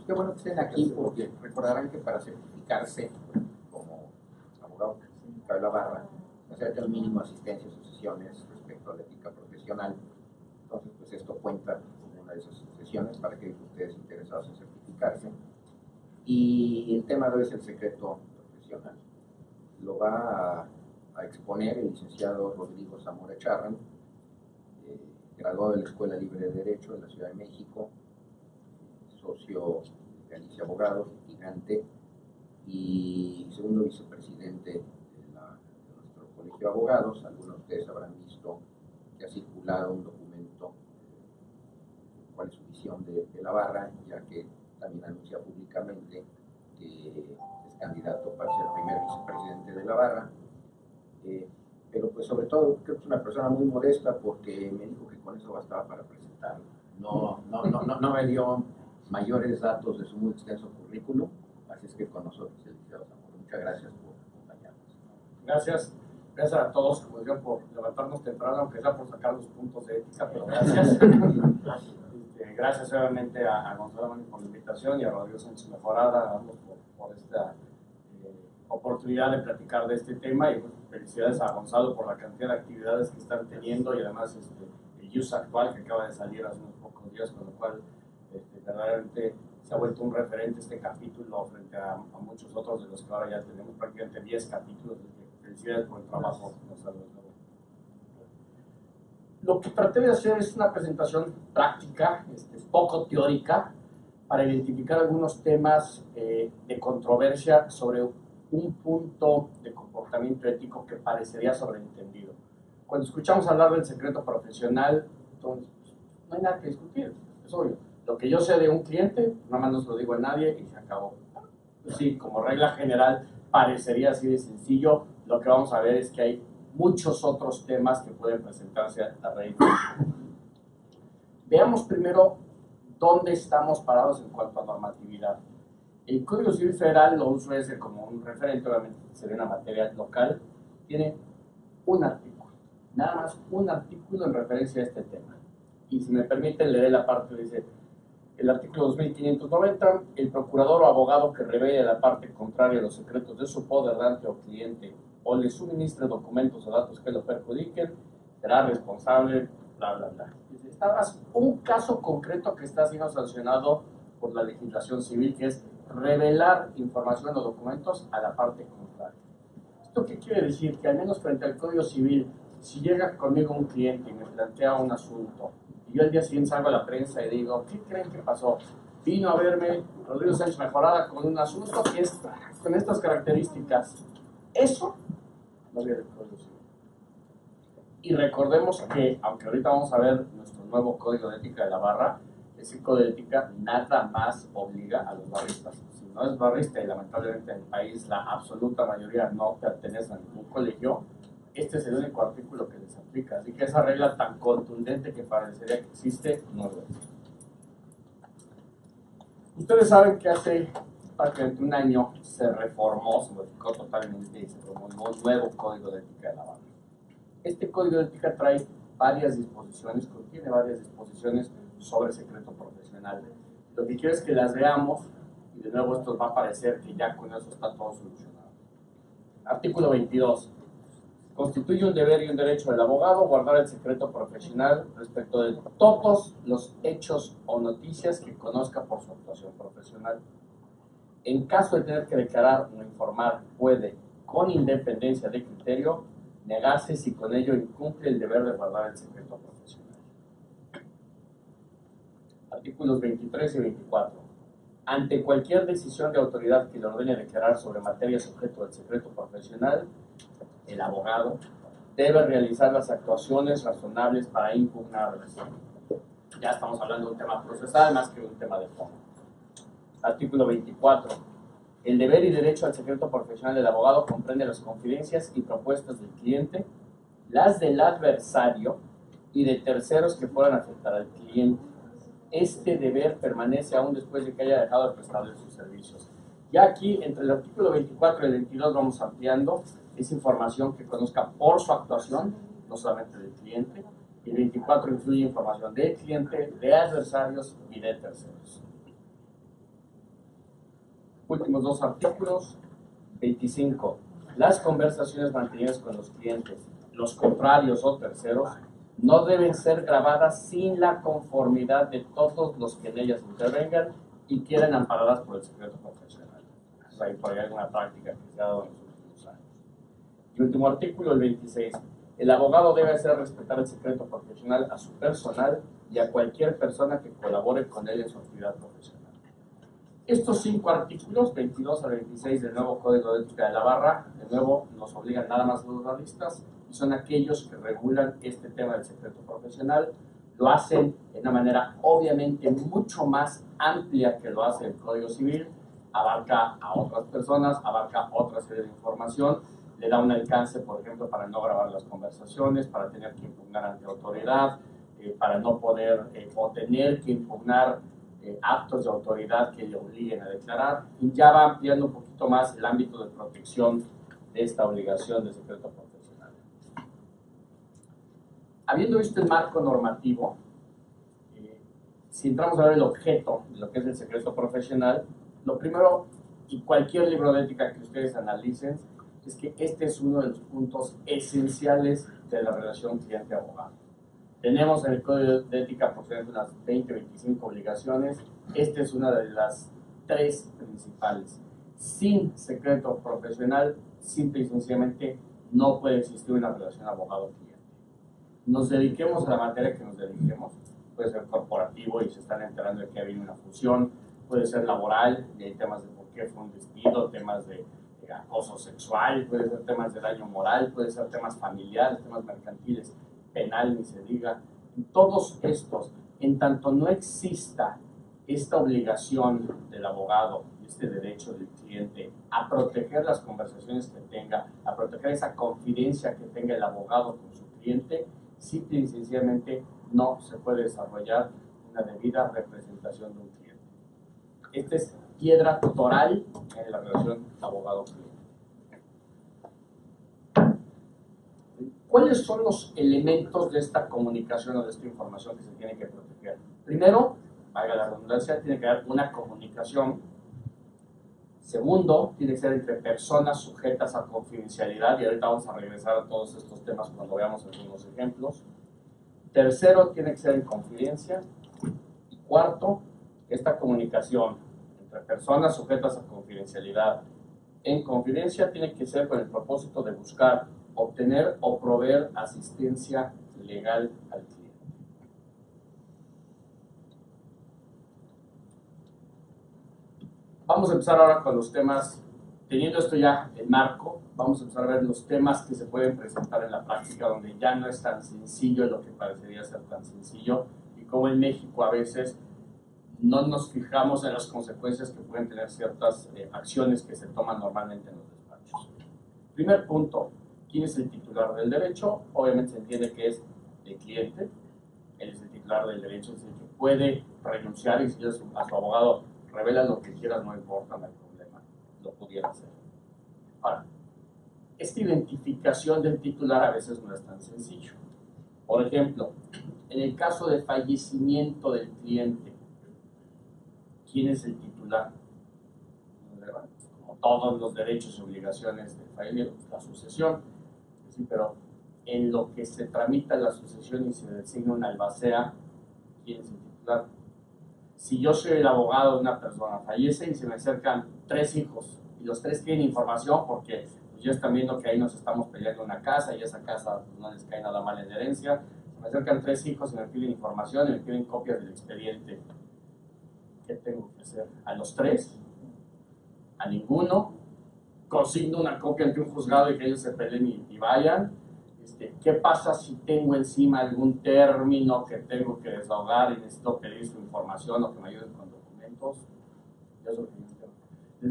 Qué bueno que estén aquí porque recordarán que para certificarse como abogado certificado de la barra, se hace un mínimo de asistencia a sus sesiones respecto a la ética profesional. Entonces, pues esto cuenta como una de esas sesiones para que ustedes interesados en certificarse. Y el tema de hoy es el secreto profesional. Lo va a exponer el licenciado Rodrigo Zamora Charran, graduado de la Escuela Libre de Derecho de la Ciudad de México, socio de Galicia Abogados, litigante y segundo vicepresidente de nuestro colegio de abogados. Algunos de ustedes habrán visto que ha circulado un documento cuál es su visión de la barra, ya que también anuncia públicamente que es candidato para ser primer vicepresidente de la barra. Pero pues sobre todo creo que es una persona muy modesta porque me dijo que con eso bastaba para presentarlo. No me dio mayores datos de su muy extenso currículum, así es que con nosotros el licenciado Zamora. Muchas gracias por acompañarnos. Gracias a todos, como digo, por levantarnos temprano, aunque sea por sacar los puntos de ética, pero gracias. Gracias obviamente a Gonzalo Mani por la invitación y a Rodrigo Sánchez Mejorada, a ambos por esta oportunidad de platicar de este tema, y pues, felicidades a Gonzalo por la cantidad de actividades que están teniendo y además el use actual que acaba de salir hace unos pocos días, con lo cual verdaderamente se ha vuelto un referente este capítulo frente a muchos otros de los que ahora ya tenemos prácticamente 10 capítulos. Felicidades por el trabajo, Gonzalo. Lo que traté de hacer es una presentación práctica, poco teórica, para identificar algunos temas de controversia sobre un punto de comportamiento ético que parecería sobreentendido. Cuando escuchamos hablar del secreto profesional, entonces, no hay nada que discutir, es obvio. Lo que yo sé de un cliente, nada más no se lo digo a nadie y se acabó. Pues sí, como regla general, parecería así de sencillo. Lo que vamos a ver es que hay muchos otros temas que pueden presentarse a raíz de esto. Veamos primero dónde estamos parados en cuanto a normatividad. El Código Civil Federal, lo uso ese como un referente, obviamente sería una materia local, tiene un artículo, nada más un artículo en referencia a este tema. Y si me permiten, leeré la parte que dice: el artículo 2590, el procurador o abogado que revele la parte contraria a los secretos de su poderante o cliente o le suministre documentos o datos que lo perjudiquen, será responsable, bla, bla, bla. Está más un caso concreto que está siendo sancionado por la legislación civil, que es revelar información o documentos a la parte contraria. ¿Esto qué quiere decir? Que al menos frente al Código Civil, si llega conmigo un cliente y me plantea un asunto, y yo al día siguiente salgo a la prensa y digo: ¿qué creen que pasó? Vino a verme Rodrigo Sánchez Mejorada con un asunto que es con estas características. Eso no viene del Código Civil. Y recordemos que, aunque ahorita vamos a ver nuestro nuevo Código de Ética de la Barra, ese Código de Ética nada más obliga a los barristas. Si no es barrista, y lamentablemente en el país la absoluta mayoría no pertenece a ningún colegio, este es el único artículo que les aplica. Así que esa regla tan contundente que parecería que existe, no lo es. Ustedes saben que hace prácticamente un año se reformó, se modificó totalmente y se promulgó un nuevo Código de Ética de la Barra. Este Código de Ética trae varias disposiciones, contiene varias disposiciones sobre secreto profesional. Lo que quiero es que las veamos, y de nuevo esto va a parecer que ya con eso está todo solucionado. Artículo 22. Constituye un deber y un derecho del abogado guardar el secreto profesional respecto de todos los hechos o noticias que conozca por su actuación profesional. En caso de tener que declarar o informar, puede, con independencia de criterio, negarse si con ello incumple el deber de guardar el secreto profesional. Artículos 23 y 24. Ante cualquier decisión de autoridad que le ordene declarar sobre materias objeto del secreto profesional, el abogado debe realizar las actuaciones razonables para impugnarlas. Ya estamos hablando de un tema procesal más que de un tema de fondo. Artículo 24. El deber y derecho al secreto profesional del abogado comprende las confidencias y propuestas del cliente, las del adversario y de terceros que puedan afectar al cliente. Este deber permanece aún después de que haya dejado de prestarle sus servicios. Ya aquí, entre el artículo 24 y el 22, vamos ampliando esa información que conozca por su actuación, no solamente del cliente. Y el 24 incluye información del cliente, de adversarios y de terceros. Últimos dos artículos. 25. Las conversaciones mantenidas con los clientes, los contrarios o terceros, no deben ser grabadas sin la conformidad de todos los que en ellas intervengan y queden amparadas por el secreto profesional. Entonces, ahí por ahí alguna práctica que se ha dado en los últimos años. Y último artículo, el 26. El abogado debe hacer respetar el secreto profesional a su personal y a cualquier persona que colabore con él en su actividad profesional. Estos 5 artículos, 22 al 26 del nuevo Código de Ética de la Barra, de nuevo nos obligan nada más a los juristas y son aquellos que regulan este tema del secreto profesional. Lo hacen de una manera obviamente mucho más amplia que lo hace el Código Civil, abarca a otras personas, abarca otra serie de información, le da un alcance, por ejemplo, para no grabar las conversaciones, para tener que impugnar ante autoridad, para no poder o tener que impugnar actos de autoridad que le obliguen a declarar, y ya va ampliando un poquito más el ámbito de protección de esta obligación de secreto profesional. Habiendo visto el marco normativo, si entramos a ver el objeto de lo que es el secreto profesional, lo primero, y cualquier libro de ética que ustedes analicen, es que este es uno de los puntos esenciales de la relación cliente-abogado. Tenemos en el Código de Ética aproximadamente unas 20 o 25 obligaciones. Esta es una de las 3 principales. Sin secreto profesional, simple y sencillamente, no puede existir una relación abogado-cliente. Nos dediquemos a la materia que nos dediquemos, puede ser corporativo y se están enterando de que ha habido una fusión, puede ser laboral, y hay temas de por qué fue un despido, temas de acoso sexual, puede ser temas de daño moral, puede ser temas familiares, temas mercantiles, penal ni se diga. Todos estos, en tanto no exista esta obligación del abogado, este derecho del cliente a proteger las conversaciones que tenga, a proteger esa confidencia que tenga el abogado con su cliente, simple y sencillamente no se puede desarrollar una debida representación de un cliente. Esta es piedra toral en la relación abogado-cliente. ¿Cuáles son los elementos de esta comunicación o de esta información que se tiene que proteger? Primero, valga la redundancia, tiene que haber una comunicación. Segundo, tiene que ser entre personas sujetas a confidencialidad, y ahorita vamos a regresar a todos estos temas cuando veamos algunos ejemplos. Tercero, tiene que ser en confidencia. Y cuarto, esta comunicación entre personas sujetas a confidencialidad en confidencia tiene que ser con el propósito de buscar, obtener o proveer asistencia legal al cliente. Vamos a empezar ahora con los temas, teniendo esto ya en marco, vamos a empezar a ver los temas que se pueden presentar en la práctica, donde ya no es tan sencillo lo que parecería ser tan sencillo, y como en México a veces no nos fijamos en las consecuencias que pueden tener ciertas acciones que se toman normalmente en los despachos. Primer punto, ¿quién es el titular del derecho? Obviamente se entiende que es el cliente. Él es el titular del derecho, es el que puede renunciar, y si a su abogado revela lo que quieras, no importa, no hay problema, lo pudiera hacer. Ahora, esta identificación del titular a veces no es tan sencillo. Por ejemplo, en el caso de fallecimiento del cliente, ¿quién es el titular? Como todos los derechos y obligaciones del fallecido, la sucesión. Sí, pero en lo que se tramita la sucesión y se designa una albacea, ¿quién es el titular? Si yo soy el abogado de una persona, fallece y se me acercan 3 hijos, y los 3 tienen información porque pues, ya están viendo que ahí nos estamos peleando una casa y esa casa pues, no les cae nada mal en herencia, se me acercan 3 hijos y me piden información y me piden copias del expediente. ¿Qué tengo que hacer? ¿A los 3? ¿A ninguno? ¿Consigno una copia ante un juzgado y que ellos se peleen y vayan? ¿Qué pasa si tengo encima algún término que tengo que desahogar y necesito pedir su información o que me ayuden con documentos? Les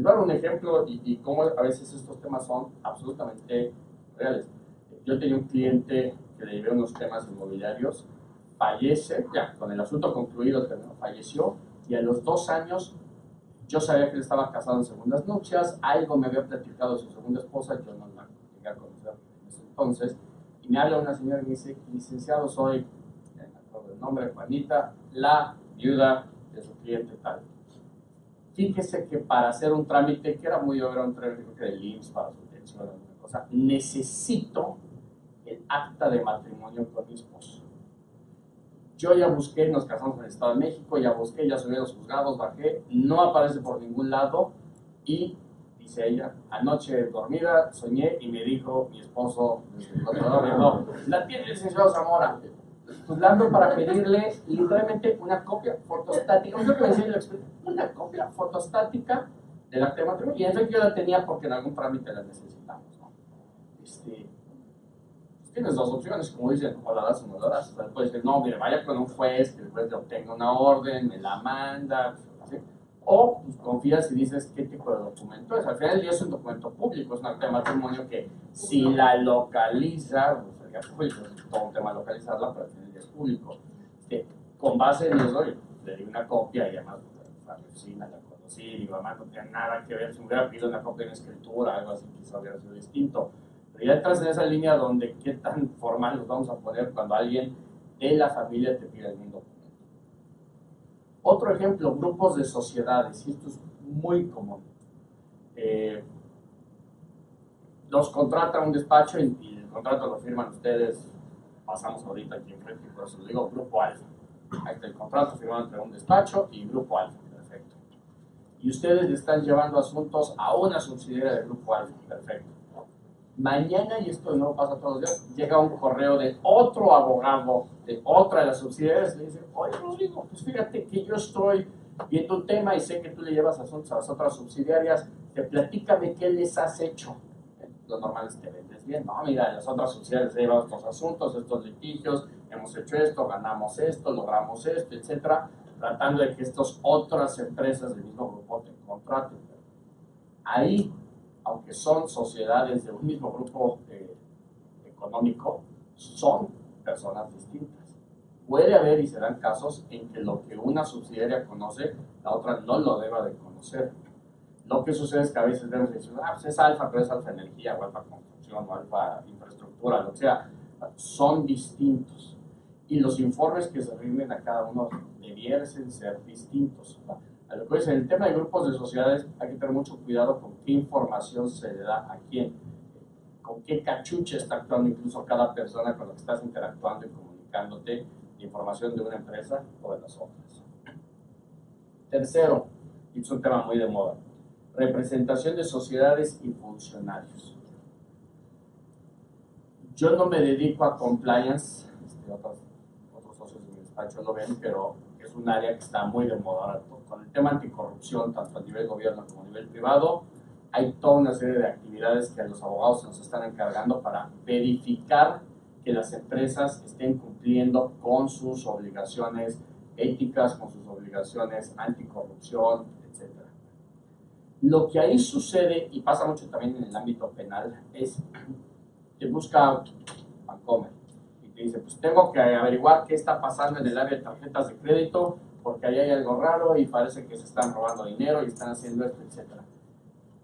voy a dar un ejemplo y cómo a veces estos temas son absolutamente reales. Yo tenía un cliente que le llevé unos temas inmobiliarios, fallece, ya con el asunto concluido, falleció, y a los 2 años yo sabía que él estaba casado en segundas nupcias, algo me había platicado de su segunda esposa, yo no la llegué a conocer en ese entonces, y me habla una señora y me dice, licenciado, soy, me acuerdo el nombre, Juanita, la viuda de su cliente tal. fíjese que para hacer un trámite, que era muy obvio, un trámite creo que del IMSS para su pensión, alguna cosa, necesito el acta de matrimonio con mi esposo. Yo ya busqué, nos casamos en el Estado de México, ya busqué, ya subí a los juzgados, bajé, no aparece por ningún lado y, dice ella, anoche dormida soñé y me dijo mi esposo, desde el otro lado, no, la tiene el licenciado Zamora. Pues le ando para pedirle literalmente una copia fotostática, no sé qué decir, una copia fotostática del acta de matrimonio. Y en efecto yo la tenía porque en algún trámite la necesitamos, ¿no? Tienes dos opciones, como dicen, o la das o no la das. O sea, puedes decir, no, mire, vaya con un juez, que el juez le obtenga una orden, me la manda, así. O pues, confías y dices qué tipo de documento es. Al final del día es un documento público, es un acta de matrimonio que si la localiza, pues sería público, es todo un tema localizarla, pero al final del día es público. Con base en eso, le di una copia y además la vecina la conocí, mi mamá no tenía nada que ver, si me hubiera pedido una copia en escritura, algo así, quizá hubiera sido distinto. Pero ya entras en esa línea donde qué tan formal nos vamos a poner cuando alguien de la familia te pide algún documento. Otro ejemplo, grupos de sociedades, y esto es muy común. Los contrata un despacho y el contrato lo firman ustedes, pasamos ahorita aquí enfrente, por eso lo digo, Grupo Alfa. Ahí está el contrato firmado entre un despacho y Grupo Alfa, perfecto. Y ustedes le están llevando asuntos a una subsidiaria del Grupo Alfa, perfecto. Mañana, y esto no pasa todos los días, llega un correo de otro abogado de otra de las subsidiarias y le dice, oye Rodrigo, pues fíjate que yo estoy viendo un tema y sé que tú le llevas asuntos a las otras subsidiarias, platícame qué les has hecho. Lo normal es que vendes bien, no, mira, las otras subsidiarias he llevado estos asuntos, estos litigios, hemos hecho esto, ganamos esto, logramos esto, etcétera, tratando de que estas otras empresas del mismo grupo te contraten. Ahí, aunque son sociedades de un mismo grupo económico, son personas distintas. Puede haber y se dan casos en que lo que una subsidiaria conoce, la otra no lo deba de conocer. Lo que sucede es que a veces vemos y decimos, pues es Alfa, pero es Alfa Energía, o Alfa Construcción, o Alfa Infraestructura, lo que sea. Son distintos. Y los informes que se rinden a cada uno debieran ser distintos. A lo que es en el tema de grupos de sociedades, hay que tener mucho cuidado con qué información se le da a quién, con qué cachucha está actuando incluso cada persona con la que estás interactuando y comunicándote de información de una empresa o de las otras. Tercero, y es un tema muy de moda, representación de sociedades y funcionarios. Yo no me dedico a compliance, otros socios de mi despacho lo ven, pero es un área que está muy de moda con el tema anticorrupción, tanto a nivel gobierno como a nivel privado. Hay toda una serie de actividades que los abogados se nos están encargando para verificar que las empresas estén cumpliendo con sus obligaciones éticas, con sus obligaciones anticorrupción, etc. Lo que ahí sucede, y pasa mucho también en el ámbito penal, es que busca Bancomer y te dice, pues tengo que averiguar qué está pasando en el área de tarjetas de crédito porque ahí hay algo raro y parece que se están robando dinero y están haciendo esto, etc.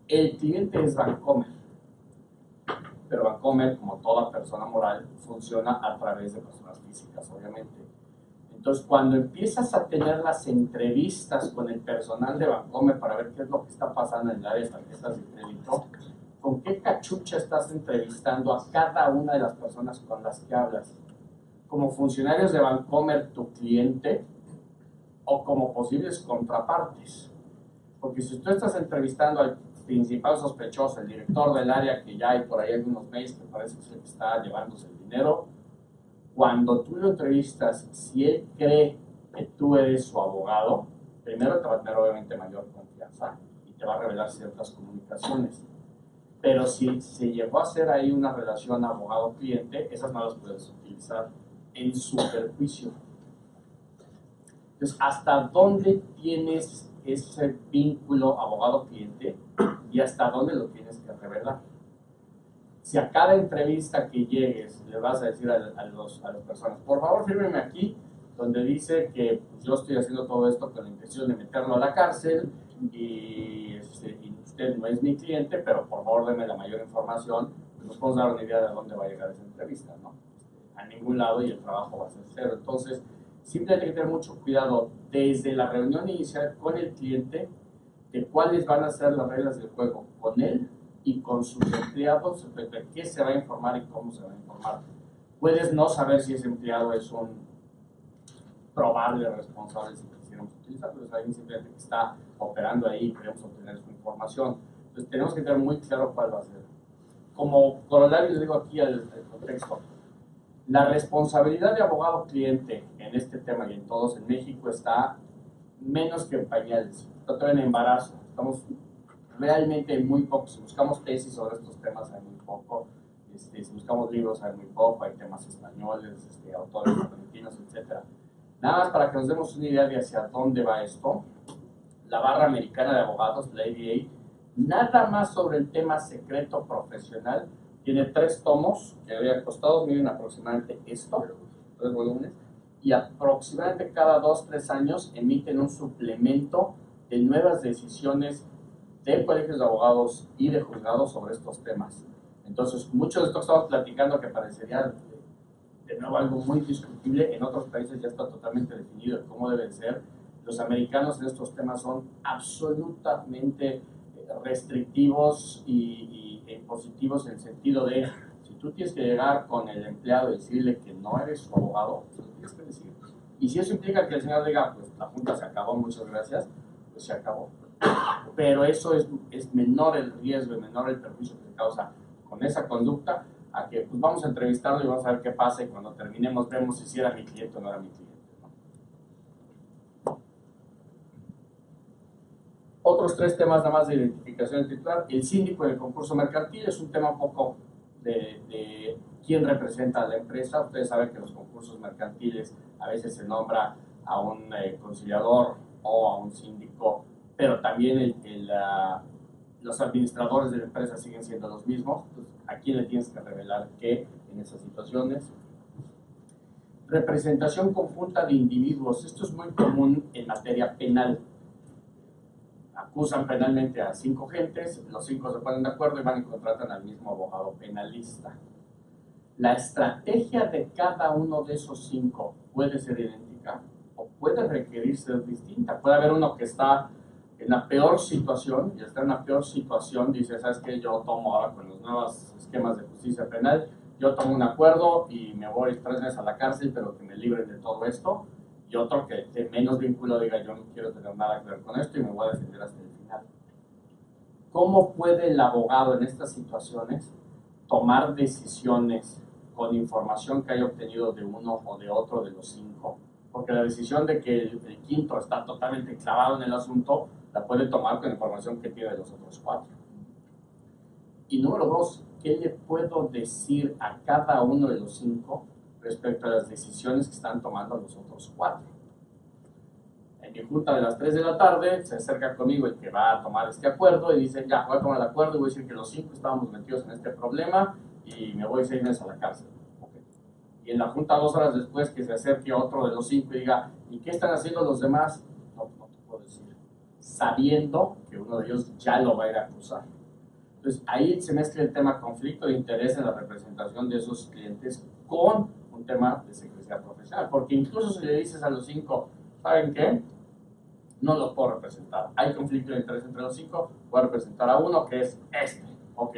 El cliente es Bancomer, pero Bancomer, como toda persona moral, funciona a través de personas físicas, obviamente. Entonces, cuando empiezas a tener las entrevistas con el personal de Bancomer para ver qué es lo que está pasando en el área de tarjetas de crédito, ¿con qué cachucha estás entrevistando a cada una de las personas con las que hablas? ¿Como funcionarios de Bancomer, tu cliente, o como posibles contrapartes? Porque si tú estás entrevistando al principal sospechoso, el director del área, que ya hay por ahí algunos mails que parece que está llevándose el dinero, cuando tú lo entrevistas, si él cree que tú eres su abogado, primero te va a tener obviamente mayor confianza y te va a revelar ciertas comunicaciones. Pero si se llegó a hacer ahí una relación abogado-cliente, esas no las puedes utilizar en su perjuicio. Entonces, ¿hasta dónde tienes ese vínculo abogado-cliente y hasta dónde lo tienes que revelar? Si a cada entrevista que llegues le vas a decir a las personas, por favor fírmeme aquí, donde dice que pues, yo estoy haciendo todo esto con la intención de meterlo a la cárcel y usted no es mi cliente, pero por favor deme la mayor información, pues nos podemos dar una idea de dónde va a llegar esa entrevista, ¿no? A ningún lado y el trabajo va a ser cero. Entonces, simplemente hay que tener mucho cuidado desde la reunión inicial con el cliente de cuáles van a ser las reglas del juego con él y con sus empleados respecto a qué se va a informar y cómo se va a informar. Puedes no saber si ese empleado es un probable responsable si quisiéramos utilizarlo, es alguien simplemente que está operando ahí y queremos obtener su información. Entonces tenemos que tener muy claro cuál va a ser. Como corolario, les digo aquí al contexto, la responsabilidad de abogado cliente en este tema y en todos en México está menos que en pañales, está todavía en embarazo. Estamos realmente muy pocos. Si buscamos tesis sobre estos temas hay muy poco, si buscamos libros hay muy poco, hay temas españoles, autores argentinos, etc. Nada más para que nos demos una idea de hacia dónde va esto, la barra americana de abogados, la ABA, nada más sobre el tema secreto profesional, tiene 3 tomos que había costado, miren aproximadamente esto, 3 volúmenes, y aproximadamente cada 2-3 años emiten un suplemento de nuevas decisiones de colegios de abogados y de juzgados sobre estos temas. Entonces, muchos de esto que estamos platicando que parecería de nuevo algo muy discutible, en otros países ya está totalmente definido de cómo deben ser. Los americanos en estos temas son absolutamente restrictivos y impositivos en el sentido de, si tú tienes que llegar con el empleado y decirle que no eres su abogado, pues lo tienes que decir. Y si eso implica que el señor diga, pues la junta se acabó, muchas gracias, pues se acabó. Pero eso es menor el riesgo y menor el perjuicio que se causa con esa conducta a que pues vamos a entrevistarlo y vamos a ver qué pasa y cuando terminemos vemos si era mi cliente o no era mi cliente, ¿no? Otros 3 temas nada más de identificación del titular. El síndico en el concurso mercantil es un tema un poco de quién representa a la empresa. Ustedes saben que en los concursos mercantiles a veces se nombra a un conciliador o a un síndico, pero también los administradores de la empresa siguen siendo los mismos. Entonces, ¿a quién le tienes que revelar qué en esas situaciones? Representación conjunta de individuos. Esto es muy común en materia penal. Acusan penalmente a 5 gentes, los 5 se ponen de acuerdo y van y contratan al mismo abogado penalista. La estrategia de cada uno de esos 5 puede ser idéntica o puede requerir ser distinta. Puede haber uno que está en la peor situación, y al estar en la peor situación dice, ¿sabes qué? Yo tomo ahora con los nuevos esquemas de justicia penal, yo tomo un acuerdo y me voy 3 meses a la cárcel, pero que me libren de todo esto. Y otro que de menos vínculo diga, yo no quiero tener nada que ver con esto y me voy a defender hasta el final. ¿Cómo puede el abogado en estas situaciones tomar decisiones con información que haya obtenido de uno o de otro de los 5? Porque la decisión de que el quinto está totalmente clavado en el asunto la puede tomar con información que tiene de los otros 4. Y número 2, ¿qué le puedo decir a cada uno de los 5 respecto a las decisiones que están tomando los otros 4? En mi junta de las 3 de la tarde se acerca conmigo el que va a tomar este acuerdo y dice, ya, voy a tomar el acuerdo y voy a decir que los 5 estábamos metidos en este problema y me voy 6 meses a la cárcel. Okay. Y en la junta 2 horas después que se acerque otro de los 5 y diga, ¿y qué están haciendo los demás? No te puedo decir. Sabiendo que uno de ellos ya lo va a ir a acusar. Entonces ahí se mezcla el tema conflicto de interés en la representación de esos clientes con un tema de secrecía profesional, porque incluso si le dices a los 5, ¿saben qué? No los puedo representar, hay conflicto de interés entre los 5, voy a representar a uno que es este, ok,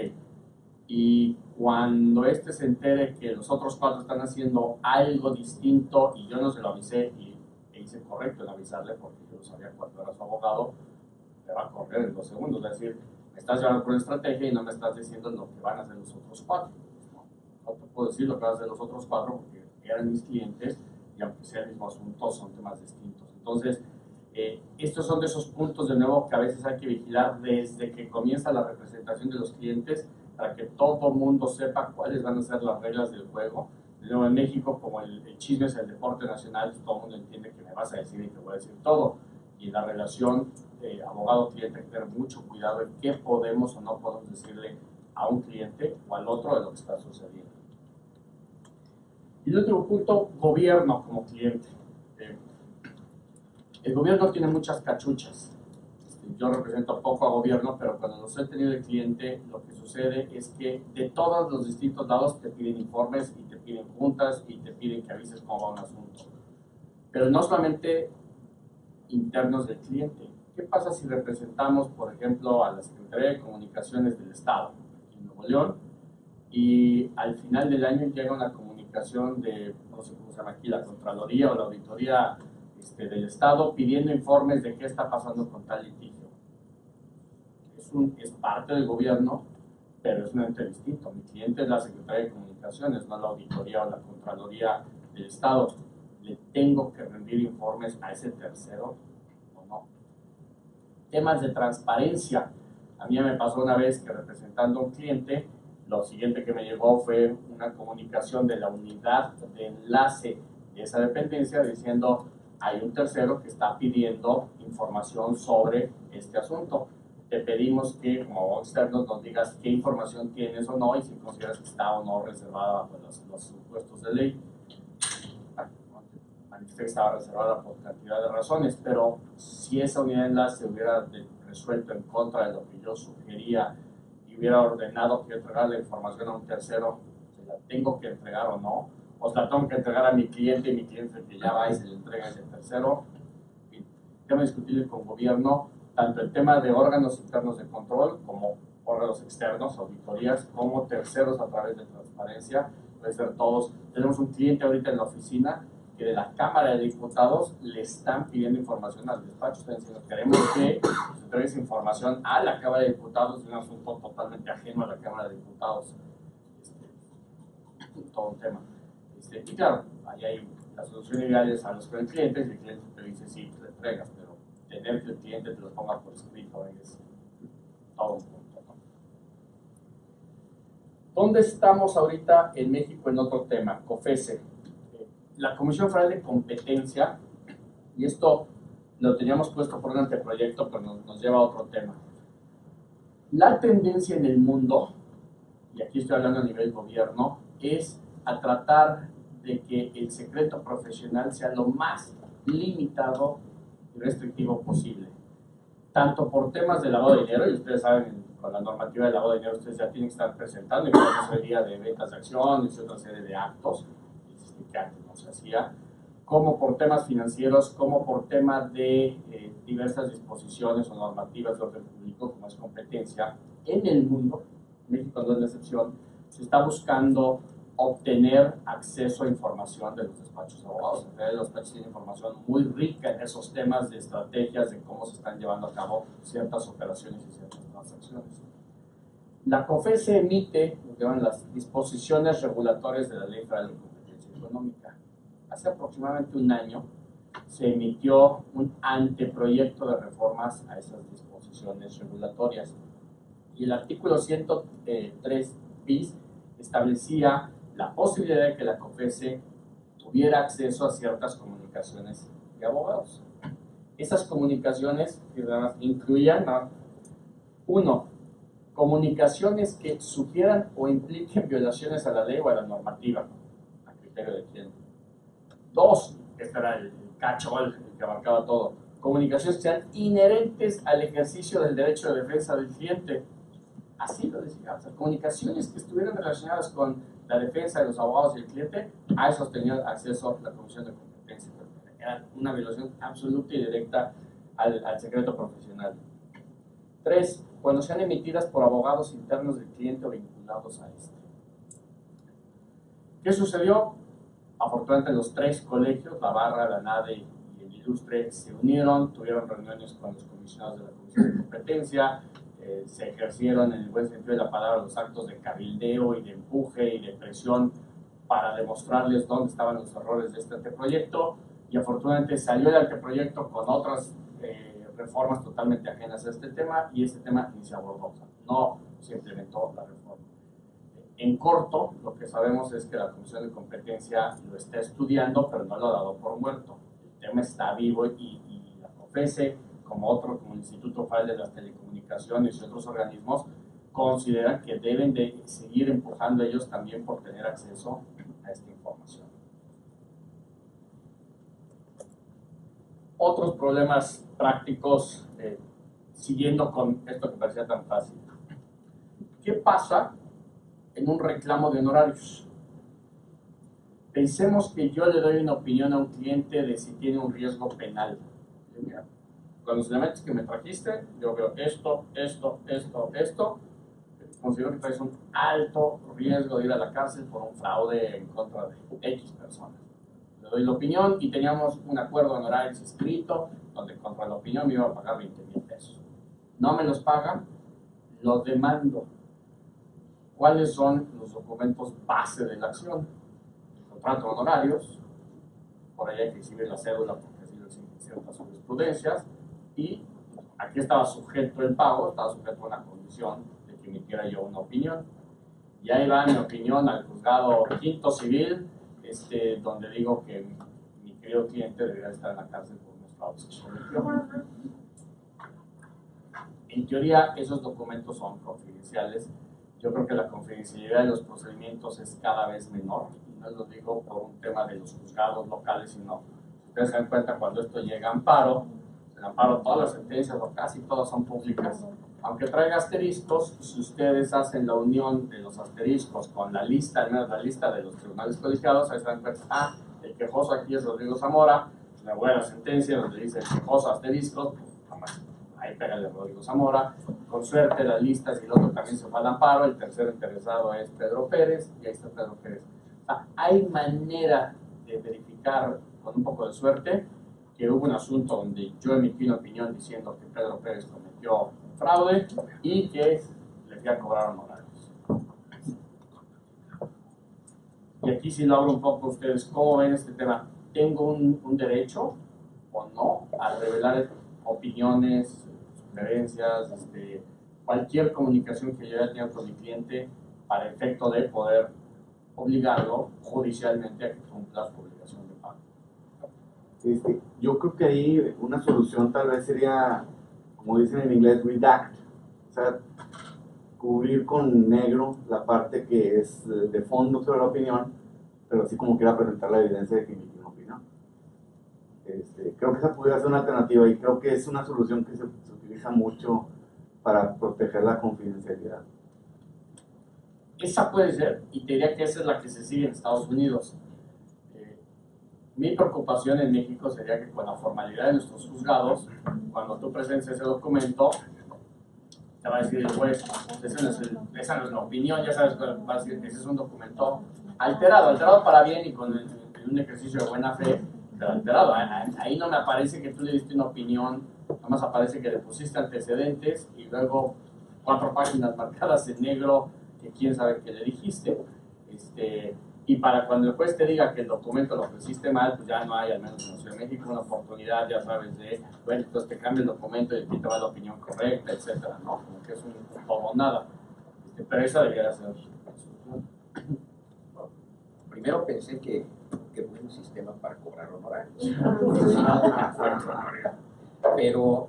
y cuando este se entere que los otros 4 están haciendo algo distinto y yo no se lo avisé y hice correcto en avisarle porque yo lo sabía cuando era su abogado, le va a correr en 2 segundos, es decir, me estás llevando por una estrategia y no me estás diciendo lo que van a hacer los otros 4. No te puedo decir lo que van a hacer los otros 4 porque eran mis clientes y aunque sea el mismo asunto, son temas distintos. Entonces, estos son de esos puntos de nuevo que a veces hay que vigilar desde que comienza la representación de los clientes para que todo el mundo sepa cuáles van a ser las reglas del juego. De nuevo, en México, como el chisme es el deporte nacional, todo el mundo entiende que me vas a decir y te voy a decir todo. Y en la relación abogado-cliente hay que tener mucho cuidado en qué podemos o no podemos decirle a un cliente o al otro de lo que está sucediendo. Y el último punto, gobierno como cliente. El gobierno tiene muchas cachuchas. Yo represento poco a gobierno, pero cuando los he tenido de cliente, lo que sucede es que de todos los distintos lados te piden informes y te piden juntas y te piden que avises cómo va un asunto. Pero no solamente internos del cliente, ¿Qué pasa si representamos, por ejemplo, a la Secretaría de Comunicaciones del Estado, aquí en Nuevo León, y al final del año llega una comunicación de, no sé cómo se llama aquí, la Contraloría o la Auditoría del Estado pidiendo informes de qué está pasando con tal litigio? Es parte del gobierno, pero es un ente distinto. Mi cliente es la Secretaría de Comunicaciones, no la Auditoría o la Contraloría del Estado. ¿Le tengo que rendir informes a ese tercero o no? Temas de transparencia. A mí me pasó una vez que representando a un cliente, lo siguiente que me llegó fue una comunicación de la unidad de enlace de esa dependencia diciendo hay un tercero que está pidiendo información sobre este asunto. Te pedimos que como externos nos digas qué información tienes o no y si consideras que está o no reservada bajo los supuestos de ley. Manifesté que estaba reservada por cantidad de razones, pero si esa unidad de enlace hubiera resuelto en contra de lo que yo sugería y hubiera ordenado que yo entregara la información a un tercero, ¿se la tengo que entregar o no? ¿O se la tengo que entregar a mi cliente y mi cliente que ya va y se le entrega a ese tercero? Tema discutible con gobierno, tanto el tema de órganos internos de control como órganos externos, auditorías, como terceros a través de transparencia, puede ser todos. Tenemos un cliente ahorita en la oficina que de la Cámara de Diputados le están pidiendo información al despacho, están diciendo queremos que se entregue esa información a la Cámara de Diputados de un asunto totalmente ajeno a la Cámara de Diputados. Todo un tema. Y claro, ahí hay la solución ideal es a los clientes y el cliente te dice sí, te entregas, pero tener que el cliente te lo ponga por escrito es todo un punto, ¿no? ¿Dónde estamos ahorita en México en otro tema? COFECE. La Comisión Federal de Competencia, y esto lo teníamos puesto por un anteproyecto, pero nos lleva a otro tema. La tendencia en el mundo, y aquí estoy hablando a nivel gobierno, es a tratar de que el secreto profesional sea lo más limitado y restrictivo posible. Tanto por temas de lavado de dinero, y ustedes saben, con la normativa de lavado de dinero, ustedes ya tienen que estar presentando una serie de ventas de acciones y otra serie de actos, que antes no se hacía, como por temas financieros, como por temas de diversas disposiciones o normativas de orden público, como es competencia. En el mundo, México no es la excepción, se está buscando obtener acceso a información de los despachos de abogados. En realidad, los despachos tienen información muy rica en esos temas de estrategias de cómo se están llevando a cabo ciertas operaciones y ciertas transacciones. La COFECE emite lo que llaman las disposiciones regulatorias de la Ley Federal de Competencia Económica. Hace aproximadamente un año se emitió un anteproyecto de reformas a esas disposiciones regulatorias. Y el artículo 103 bis establecía la posibilidad de que la COFECE tuviera acceso a ciertas comunicaciones de abogados. Esas comunicaciones incluían, uno, comunicaciones que sugieran o impliquen violaciones a la ley o a la normativa, a criterio de quién. Dos, este era el catch-all, el que abarcaba todo, comunicaciones que sean inherentes al ejercicio del derecho de defensa del cliente. Así lo decía, o sea, comunicaciones que estuvieran relacionadas con la defensa de los abogados y el cliente, a esos tenía acceso la Comisión de Competencia. Era una violación absoluta y directa al secreto profesional. Tres, cuando sean emitidas por abogados internos del cliente o vinculados a este. ¿Qué sucedió? Afortunadamente los tres colegios, la Barra, la NADE y el Ilustre, se unieron, tuvieron reuniones con los comisionados de la Comisión de Competencia, se ejercieron en el buen sentido de la palabra los actos de cabildeo y de empuje y de presión para demostrarles dónde estaban los errores de este anteproyecto, y afortunadamente salió el anteproyecto con otras reformas totalmente ajenas a este tema, y este tema ni se abordó, o sea, no se implementó la reforma. En corto, lo que sabemos es que la Comisión de Competencia lo está estudiando, pero no lo ha dado por muerto. El tema está vivo y la COFECE, como el Instituto Federal de las Telecomunicaciones y otros organismos, consideran que deben de seguir empujando ellos también por tener acceso a esta información. Otros problemas prácticos, siguiendo con esto que parecía tan fácil. ¿Qué pasa en un reclamo de honorarios? Pensemos que yo le doy una opinión a un cliente de si tiene un riesgo penal. Mira, con los elementos que me trajiste, yo veo esto, considero que traes un alto riesgo de ir a la cárcel por un fraude en contra de X personas. Le doy la opinión y teníamos un acuerdo en horarios escrito donde contra la opinión me iba a pagar 20,000 pesos. No me los pagan, los demando. ¿Cuáles son los documentos base de la acción? El contrato de honorarios, por ahí hay que exhibir la cédula porque así lo exigen ciertas jurisprudencias, y aquí estaba sujeto el pago, estaba sujeto a una condición de que emitiera yo una opinión. Y ahí va mi opinión al juzgado quinto civil, donde digo que mi querido cliente debería estar en la cárcel por unos fraudes que cometió. En teoría, esos documentos son confidenciales. Yo creo que la confidencialidad de los procedimientos es cada vez menor, y no lo digo por un tema de los juzgados locales, sino, ustedes se dan cuenta, cuando esto llega a amparo, en amparo todas las sentencias o casi todas son públicas. Aunque traiga asteriscos, si ustedes hacen la unión de los asteriscos con la lista, al menos la lista de los tribunales colegiados, ahí se dan cuenta, el quejoso aquí es Rodrigo Zamora, me voy a la sentencia donde dice el quejoso asteriscos, ahí pégale Rodrigo Zamora, con suerte la lista, si el otro también se va al amparo, el tercer interesado es Pedro Pérez, y ahí está Pedro Pérez. Hay manera de verificar con un poco de suerte que hubo un asunto donde yo emití una opinión diciendo que Pedro Pérez cometió un fraude y que le fui a cobrar honorarios. Y aquí sí lo abro un poco a ustedes, ¿cómo ven este tema? ¿Tengo un derecho o no a revelar opiniones, sugerencias, cualquier comunicación que yo haya tenido con mi cliente para efecto de poder obligarlo judicialmente a que cumpla su obligación de pago? Yo creo que ahí una solución tal vez sería, como dicen en inglés, redact, o sea, cubrir con negro la parte que es de fondo sobre la opinión, pero así como quiera presentar la evidencia de que emitió una opinión. Creo que esa pudiera ser una alternativa y creo que es una solución que se utiliza mucho para proteger la confidencialidad. Esa puede ser, y te diría que esa es la que se sigue en Estados Unidos. Mi preocupación en México sería que con la formalidad de nuestros juzgados, cuando tú presentes ese documento, te va a decir el juez, esa no es la opinión, ya sabes, va a decir que ese es un documento alterado para bien y con un ejercicio de buena fe, pero alterado. Ahí no me aparece que tú le diste una opinión, nada más aparece que le pusiste antecedentes y luego 4 páginas marcadas en negro que quién sabe qué le dijiste. Y para cuando el juez te diga que el documento lo ofreciste mal, pues ya no hay, al menos en la Ciudad de México, una oportunidad, ya sabes, de, bueno, entonces te cambia el documento y aquí te va la opinión correcta, etcétera, ¿no? Como que es un todo o nada. Pero esa debería ser. Primero pensé que fue un sistema para cobrar honorarios. Pero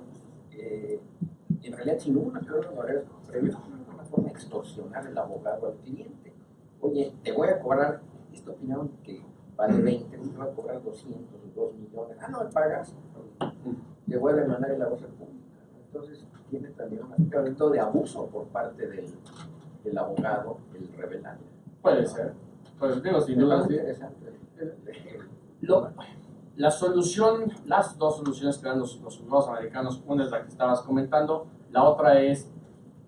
en realidad, si no hubo una cobra de honorarios previo, fue una forma de extorsionar al abogado al cliente. Oye, te voy a cobrar esta opinión que vale 20, te voy a cobrar 200, 2 millones. Ah, no me pagas. Te voy a demandar en la cosa pública. Entonces, tiene también un aspecto de abuso por parte del abogado, el revelado. Puede ser. Pues digo, sin duda. Interesante. Las dos soluciones que dan los juzgados americanos, una es la que estabas comentando, la otra es,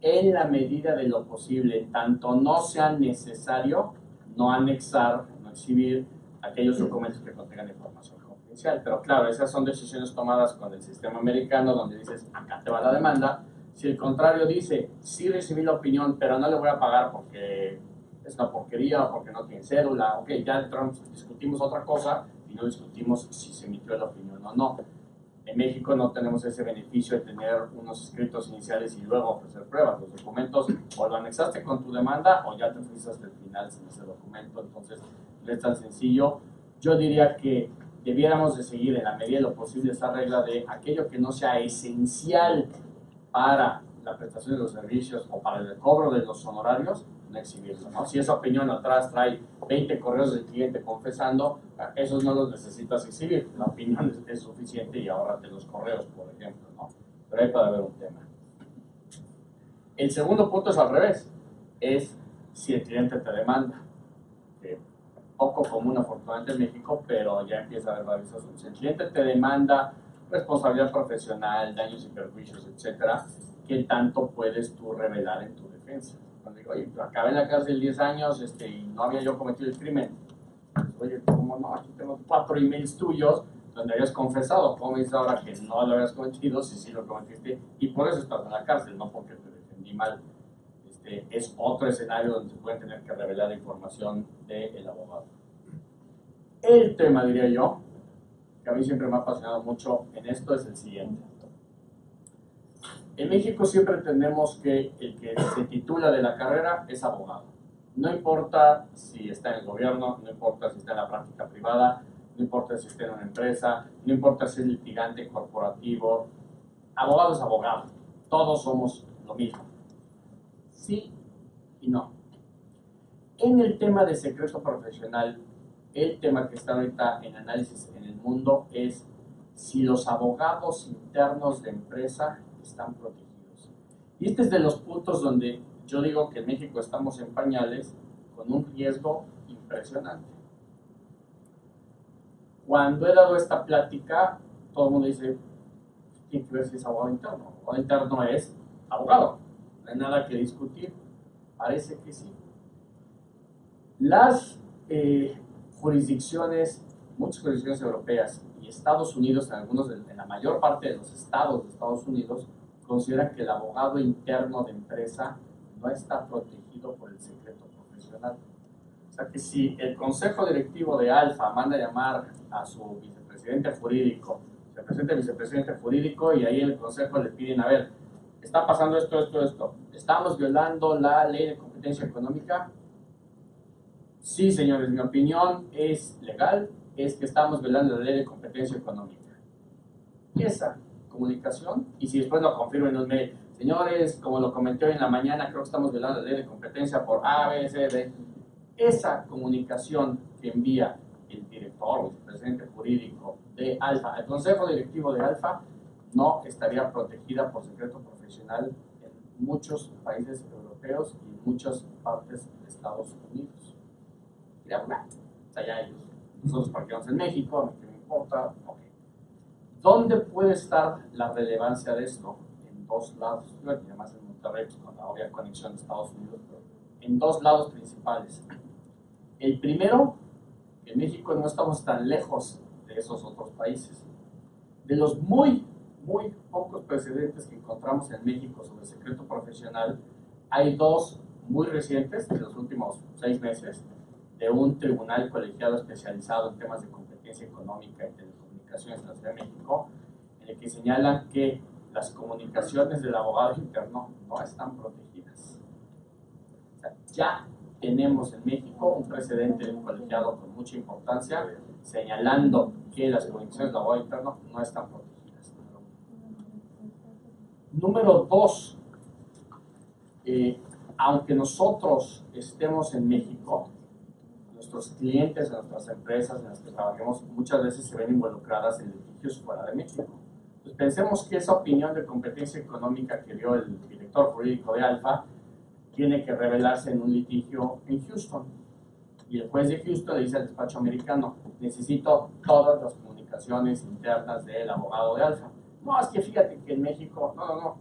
en la medida de lo posible, tanto no sea necesario no anexar, no exhibir aquellos documentos que contengan información confidencial. Pero claro, esas son decisiones tomadas con el sistema americano, donde dices, acá te va la demanda. Si el contrario dice, sí recibí la opinión, pero no le voy a pagar porque es una porquería o porque no tiene cédula, ok, ya discutimos otra cosa y no discutimos si se emitió la opinión o no. En México no tenemos ese beneficio de tener unos escritos iniciales y luego ofrecer pruebas. Los documentos o lo anexaste con tu demanda o ya te fuiste hasta el final sin ese documento, entonces no es tan sencillo. Yo diría que debiéramos de seguir en la medida de lo posible esa regla de aquello que no sea esencial para la prestación de los servicios o para el cobro de los honorarios, no exhibirlo, ¿no? Si esa opinión atrás trae 20 correos del cliente confesando, esos no los necesitas exhibir, la opinión es suficiente y ahórrate los correos, por ejemplo, ¿no? Pero ahí puede haber un tema. El segundo punto es al revés, es si el cliente te demanda, que poco común afortunadamente en México, pero ya empieza a haber varios asuntos. El cliente te demanda responsabilidad profesional, daños y perjuicios, etcétera, ¿qué tanto puedes tú revelar en tu defensa? Cuando digo, oye, acabé en la cárcel 10 años y no había yo cometido el crimen. Pues, oye, ¿cómo no? Aquí tengo 4 emails tuyos donde habías confesado. ¿Cómo me dices ahora que no lo habías cometido si sí lo cometiste? Y por eso estás en la cárcel, no porque te defendí mal. Es otro escenario donde se pueden tener que revelar información del abogado. El tema, diría yo, que a mí siempre me ha apasionado mucho en esto es el siguiente. En México siempre entendemos que el que se titula de la carrera es abogado. No importa si está en el gobierno, no importa si está en la práctica privada, no importa si está en una empresa, no importa si es litigante corporativo. Abogado es abogado. Todos somos lo mismo. Sí y no. En el tema de secreto profesional, el tema que está ahorita en análisis en el mundo es si los abogados internos de empresa están protegidos. Y este es de los puntos donde yo digo que en México estamos en pañales con un riesgo impresionante. Cuando he dado esta plática, todo el mundo dice, tiene que ver si es abogado interno. Abogado interno es abogado, no hay nada que discutir. Parece que sí. Las jurisdicciones, muchas jurisdicciones europeas y Estados Unidos, en la mayor parte de los estados de Estados Unidos, consideran que el abogado interno de empresa no está protegido por el secreto profesional. O sea que si el consejo directivo de Alfa manda a llamar a su vicepresidente jurídico, se presenta el vicepresidente jurídico y ahí en el consejo le piden, a ver, está pasando esto, ¿estamos violando la ley de competencia económica? Sí, señores, mi opinión es legal, es que estamos violando la ley de competencia económica. Esa comunicación, y si después lo confirman en un mail, señores, como lo comenté hoy en la mañana, creo que estamos violando la ley de competencia por A, B, C, D. Esa comunicación que envía el director o el presidente jurídico de Alfa al consejo directivo de Alfa no estaría protegida por secreto profesional en muchos países europeos y en muchas partes de Estados Unidos. O sea, ya ellos, nosotros parqueamos en México, a mí que me importa, ok. ¿Dónde puede estar la relevancia de esto? En dos lados, y además en Monterrey, pues, con la obvia conexión de Estados Unidos, pero en dos lados principales. El primero, que en México no estamos tan lejos de esos otros países. De los muy pocos precedentes que encontramos en México sobre el secreto profesional, hay dos muy recientes, de los últimos 6 meses, de un tribunal colegiado especializado en temas de competencia económica y telecomunicaciones en la Ciudad de México, en el que señalan que las comunicaciones del abogado interno no están protegidas. O sea, ya tenemos en México un precedente de un colegiado con mucha importancia señalando que las comunicaciones del abogado interno no están protegidas. Número 2, aunque nosotros estemos en México, nuestros clientes, nuestras empresas en las que trabajamos muchas veces se ven involucradas en litigios fuera de México. Entonces pensemos que esa opinión de competencia económica que dio el director jurídico de Alfa tiene que revelarse en un litigio en Houston. Y el juez de Houston le dice al despacho americano, necesito todas las comunicaciones internas del abogado de Alfa. No, es que fíjate que en México, no.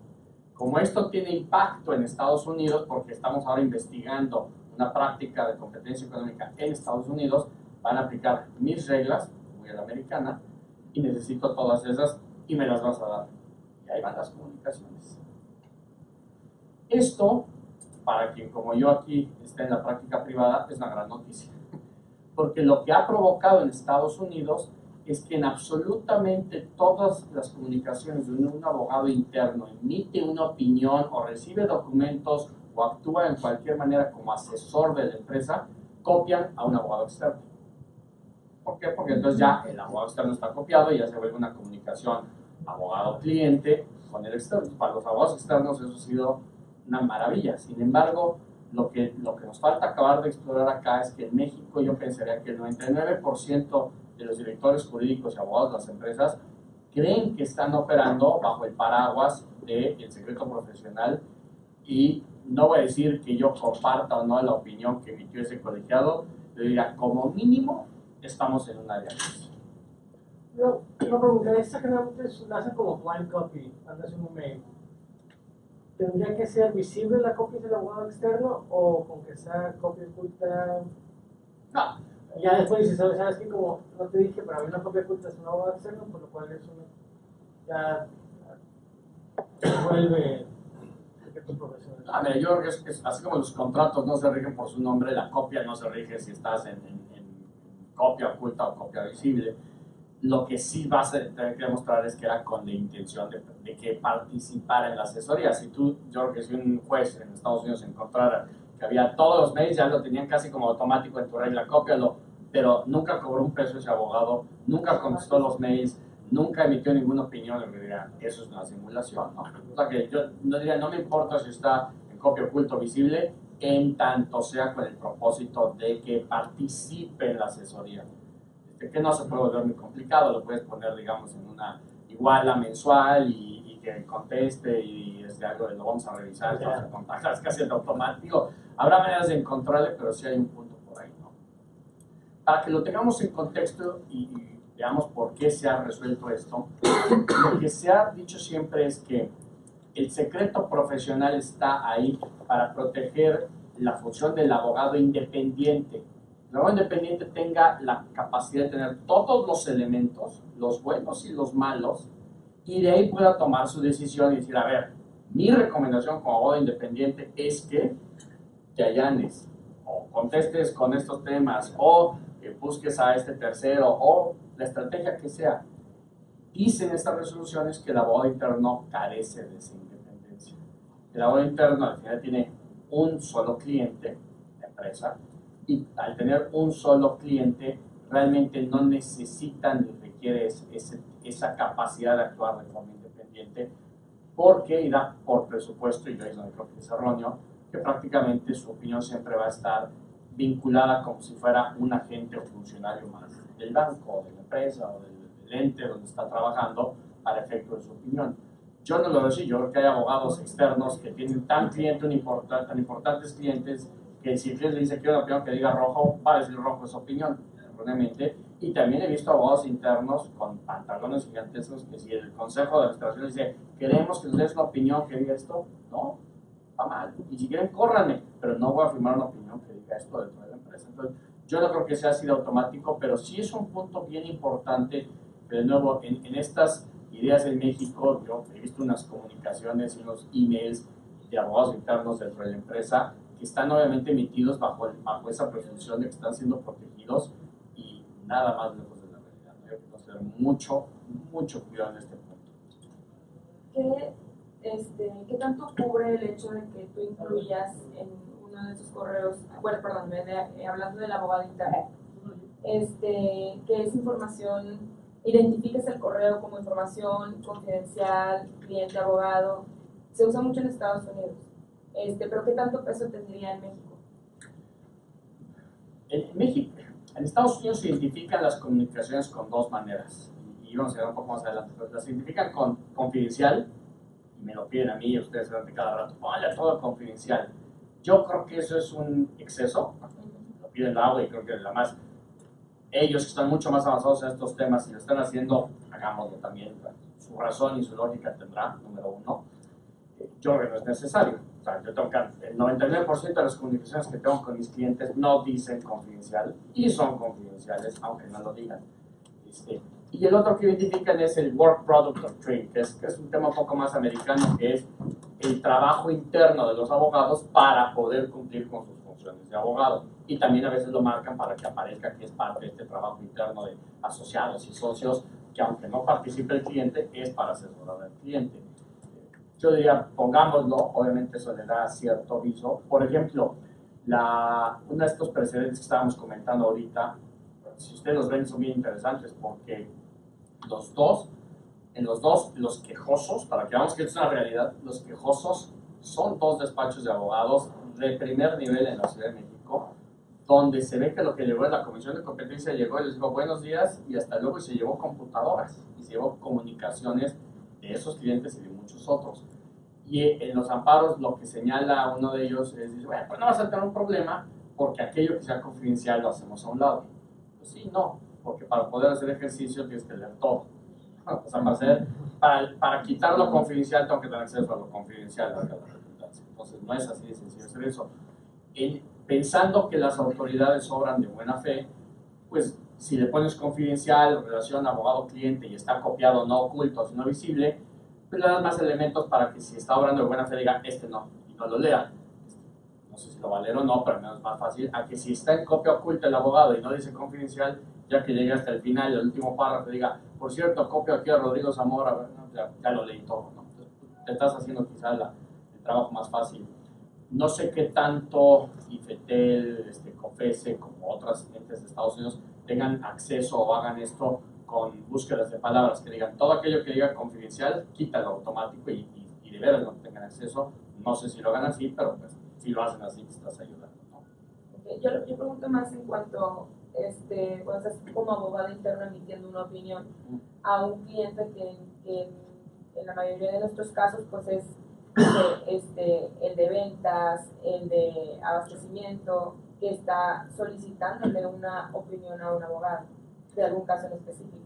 Como esto tiene impacto en Estados Unidos, porque estamos ahora investigando una práctica de competencia económica en Estados Unidos, van a aplicar mis reglas, muy a la americana, y necesito todas esas y me las vas a dar. Y ahí van las comunicaciones. Esto, para quien como yo aquí está en la práctica privada, es una gran noticia. Porque lo que ha provocado en Estados Unidos es que en absolutamente todas las comunicaciones donde un abogado interno emite una opinión o recibe documentos o actúa en cualquier manera como asesor de la empresa, copian a un abogado externo. ¿Por qué? Porque entonces ya el abogado externo está copiado y ya se vuelve una comunicación abogado-cliente con el externo. Para los abogados externos eso ha sido una maravilla. Sin embargo, lo que nos falta acabar de explorar acá es que en México yo pensaría que el 99% de los directores jurídicos y abogados de las empresas creen que están operando bajo el paraguas del secreto profesional, y no voy a decir que yo comparta o no la opinión que emitió ese colegiado, pero diría, como mínimo, estamos en un área gris. Yo una pregunta, esta generalmente la hacen como blind copy, mandas un mail. ¿Tendría que ser visible la copia del abogado externo o con que sea copia oculta? No, Ya después dices, ¿sabes qué? Como no te dije, para mí una copia oculta es un abogado externo, por lo cual es una. Ya se vuelve secreto profesional. mira, yo creo que es así como los contratos no se rigen por su nombre, la copia no se rige si estás en copia oculta o copia visible. Lo que sí vas a tener que demostrar es que era con la intención de que participara en la asesoría. Si tú, yo creo que si un juez en Estados Unidos encontrara que había todos los mails, ya lo tenían casi como automático en tu regla, cópialo, pero nunca cobró un peso ese abogado, nunca contestó los mails, nunca emitió ninguna opinión, le diría, eso es una simulación, ¿no? O sea que yo no diría, no me importa si está en copia oculta o visible, en tanto sea con el propósito de que participe en la asesoría. Que no se puede volver muy complicado, lo puedes poner, digamos, en una iguala mensual y que conteste y algo de lo vamos a revisar, vamos a contactar, es casi en automático. Habrá maneras de encontrarle, pero sí hay un punto por ahí, ¿no? Para que lo tengamos en contexto y veamos por qué se ha resuelto esto, lo que se ha dicho siempre es que el secreto profesional está ahí para proteger la función del abogado independiente. El abogado independiente tenga la capacidad de tener todos los elementos, los buenos y los malos, y de ahí pueda tomar su decisión y decir, a ver, mi recomendación como abogado independiente es que te allanes, o contestes con estos temas, o que busques a este tercero, o la estrategia que sea. Dicen estas resoluciones que el abogado interno carece de esa independencia. El abogado interno al final tiene un solo cliente, la empresa, y al tener un solo cliente realmente no necesita ni requiere esa capacidad de actuar de forma independiente porque irá por presupuesto, y yo es donde creo que es erróneo, que prácticamente su opinión siempre va a estar vinculada como si fuera un agente o funcionario más del banco, o de la empresa, o del ente donde está trabajando para efecto de su opinión. Yo no lo veo así, yo creo que hay abogados externos que tienen tan importantes clientes que si el cliente le dice quiero una opinión que diga rojo, va a decir rojo esa opinión, erróneamente. Y también he visto abogados internos con pantalones gigantescos que si el consejo de administración dice queremos que nos des una opinión que diga esto, no, va mal. Y si quieren, córranme, pero no voy a firmar una opinión que diga esto dentro de la empresa. Entonces, yo no creo que sea así de automático, pero sí es un punto bien importante que de nuevo en estas ideas en México, yo he visto unas comunicaciones y unos emails de abogados internos dentro de la empresa que están obviamente emitidos bajo esa presunción de que están siendo protegidos y nada más lejos de la realidad. ¿No? Hay que tener mucho cuidado en este punto. ¿Qué tanto cubre el hecho de que tú incluyas en uno de esos correos, bueno, perdón, hablando del abogado interno, que es información, identifiques el correo como información confidencial, cliente, abogado, se usa mucho en Estados Unidos, pero ¿qué tanto peso tendría en México? En Estados Unidos se identifican las comunicaciones con dos maneras, y vamos a ver un poco más adelante, pero las identifican con confidencial, y me lo piden a mí, y ustedes saben que cada rato, ponle todo confidencial. Yo creo que eso es un exceso, lo piden la agua y creo que además ellos que están mucho más avanzados en estos temas y lo están haciendo, hagámoslo también, su razón y su lógica tendrá, número uno. Yo creo que no es necesario. O sea, yo tengo que, el 99% de las comunicaciones que tengo con mis clientes no dicen confidencial y son confidenciales, aunque no lo digan. Y el otro que identifican es el Work Product Doctrine, que es un tema un poco más americano, que es el trabajo interno de los abogados para poder cumplir con sus funciones de abogado. Y también a veces lo marcan para que aparezca que es parte de este trabajo interno de asociados y socios, que aunque no participe el cliente, es para asesorar al cliente. Yo diría, pongámoslo, obviamente eso le da cierto viso. Por ejemplo, uno de estos precedentes que estábamos comentando ahorita, si ustedes los ven, son bien interesantes porque en los dos, los quejosos, para que veamos que esto es una realidad, los quejosos son dos despachos de abogados de primer nivel en la Ciudad de México, donde se ve que lo que llegó es la Comisión de Competencia, llegó y les dijo buenos días y hasta luego y se llevó computadoras y se llevó comunicaciones de esos clientes y de muchos otros. Y en los amparos lo que señala uno de ellos es, dice, bueno, pues no vas a tener un problema porque aquello que sea confidencial lo hacemos a un lado. Pues sí, no, porque para poder hacer ejercicio tienes que leer todo. O sea, para quitar lo confidencial tengo que tener acceso a lo confidencial, valga la redundancia. Entonces no es así de sencillo hacer eso. Pensando que las autoridades obran de buena fe, pues si le pones confidencial, relación abogado-cliente y está copiado, no oculto, sino visible, pues le das más elementos para que si está obrando de buena fe diga, este no, y no lo lea. No sé si lo va a leer o no, pero al menos es más fácil a que si está en copia oculta el abogado y no dice confidencial, ya que llegue hasta el final, el último párrafo, diga, por cierto, copio aquí a Rodrigo Zamora, bueno, ya lo leí todo, ¿no? Entonces, te estás haciendo quizá el trabajo más fácil. No sé qué tanto IFETEL, COFESE, como otras entes de Estados Unidos, tengan acceso o hagan esto con búsquedas de palabras, que digan todo aquello que diga confidencial, quítalo automático y de veras no tengan acceso. No sé si lo hagan así, pero pues si lo hacen así, te estás ayudando, ¿no? Okay. Yo pregunto más en cuanto cuando estás como abogado interno emitiendo una opinión a un cliente que en la mayoría de nuestros casos pues es el de ventas, el de abastecimiento, que está solicitándole una opinión a un abogado de algún caso en específico.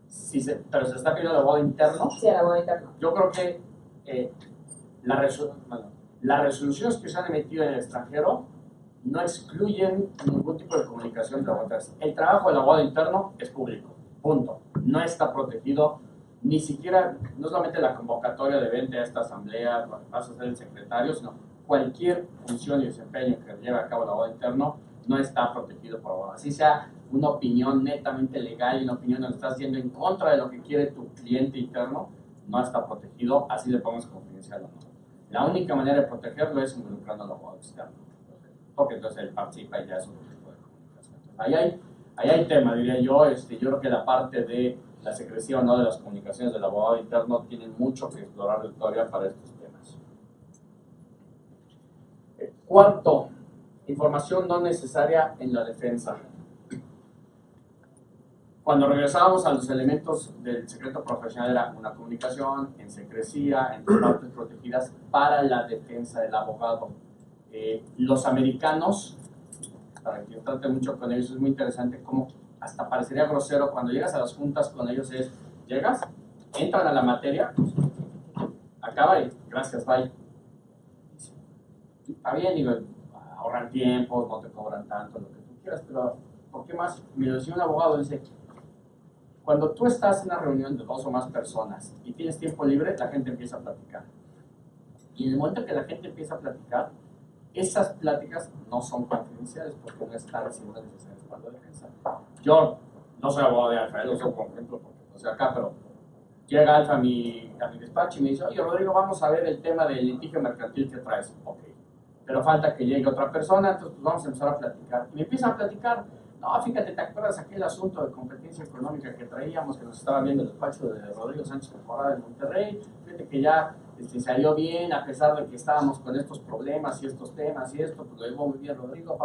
Sí, pero se está pidiendo al abogado interno. Sí, al abogado interno. Yo creo que las resoluciones que se han emitido en el extranjero no excluyen ningún tipo de comunicación entre abogados. El trabajo del abogado interno es público, punto. No está protegido, ni siquiera, no solamente la convocatoria de vente a esta asamblea, vas a ser el secretario, sino cualquier función y desempeño que lleve a cabo el abogado interno no está protegido por abogado. Así sea una opinión netamente legal y una opinión donde estás yendo en contra de lo que quiere tu cliente interno, no está protegido, así le pongas confidencial o no. La única manera de protegerlo es involucrando al abogado externo, porque entonces él participa y ya es otro tipo de comunicación. Entonces, ahí hay tema, diría yo. Yo creo que la parte de la secrecía o no de las comunicaciones del abogado interno tienen mucho que explorar todavía para estos temas. Cuarto, información no necesaria en la defensa. Cuando regresábamos a los elementos del secreto profesional era una comunicación en secrecía, en partes protegidas para la defensa del abogado. Los americanos, para que yo trate mucho con ellos, es muy interesante cómo hasta parecería grosero cuando llegas a las juntas con ellos llegas, entran a la materia, acaba y gracias, bye. Está bien, digo, ahorran tiempo, no te cobran tanto, lo que tú quieras, pero ¿por qué más? Me lo decía un abogado, dice, cuando tú estás en una reunión de 2 o más personas y tienes tiempo libre, la gente empieza a platicar. Y en el momento que la gente empieza a platicar, esas pláticas no son confidenciales porque no están siendo necesarias para la defensa. Yo no soy abogado de Alfa, lo uso como ejemplo porque no soy acá, pero llega Alfa a mi despacho y me dice, oye Rodrigo, vamos a ver el tema del litigio mercantil que traes. Ok, pero falta que llegue otra persona, entonces pues vamos a empezar a platicar. Y me empiezan a platicar, no, fíjate, ¿te acuerdas aquel asunto de competencia económica que traíamos, que nos estaba viendo el despacho de Rodrigo Sánchez Corporada de Monterrey? Fíjate que ya salió bien, a pesar de que estábamos con estos problemas y estos temas y esto, pues lo llevó muy bien Rodrigo,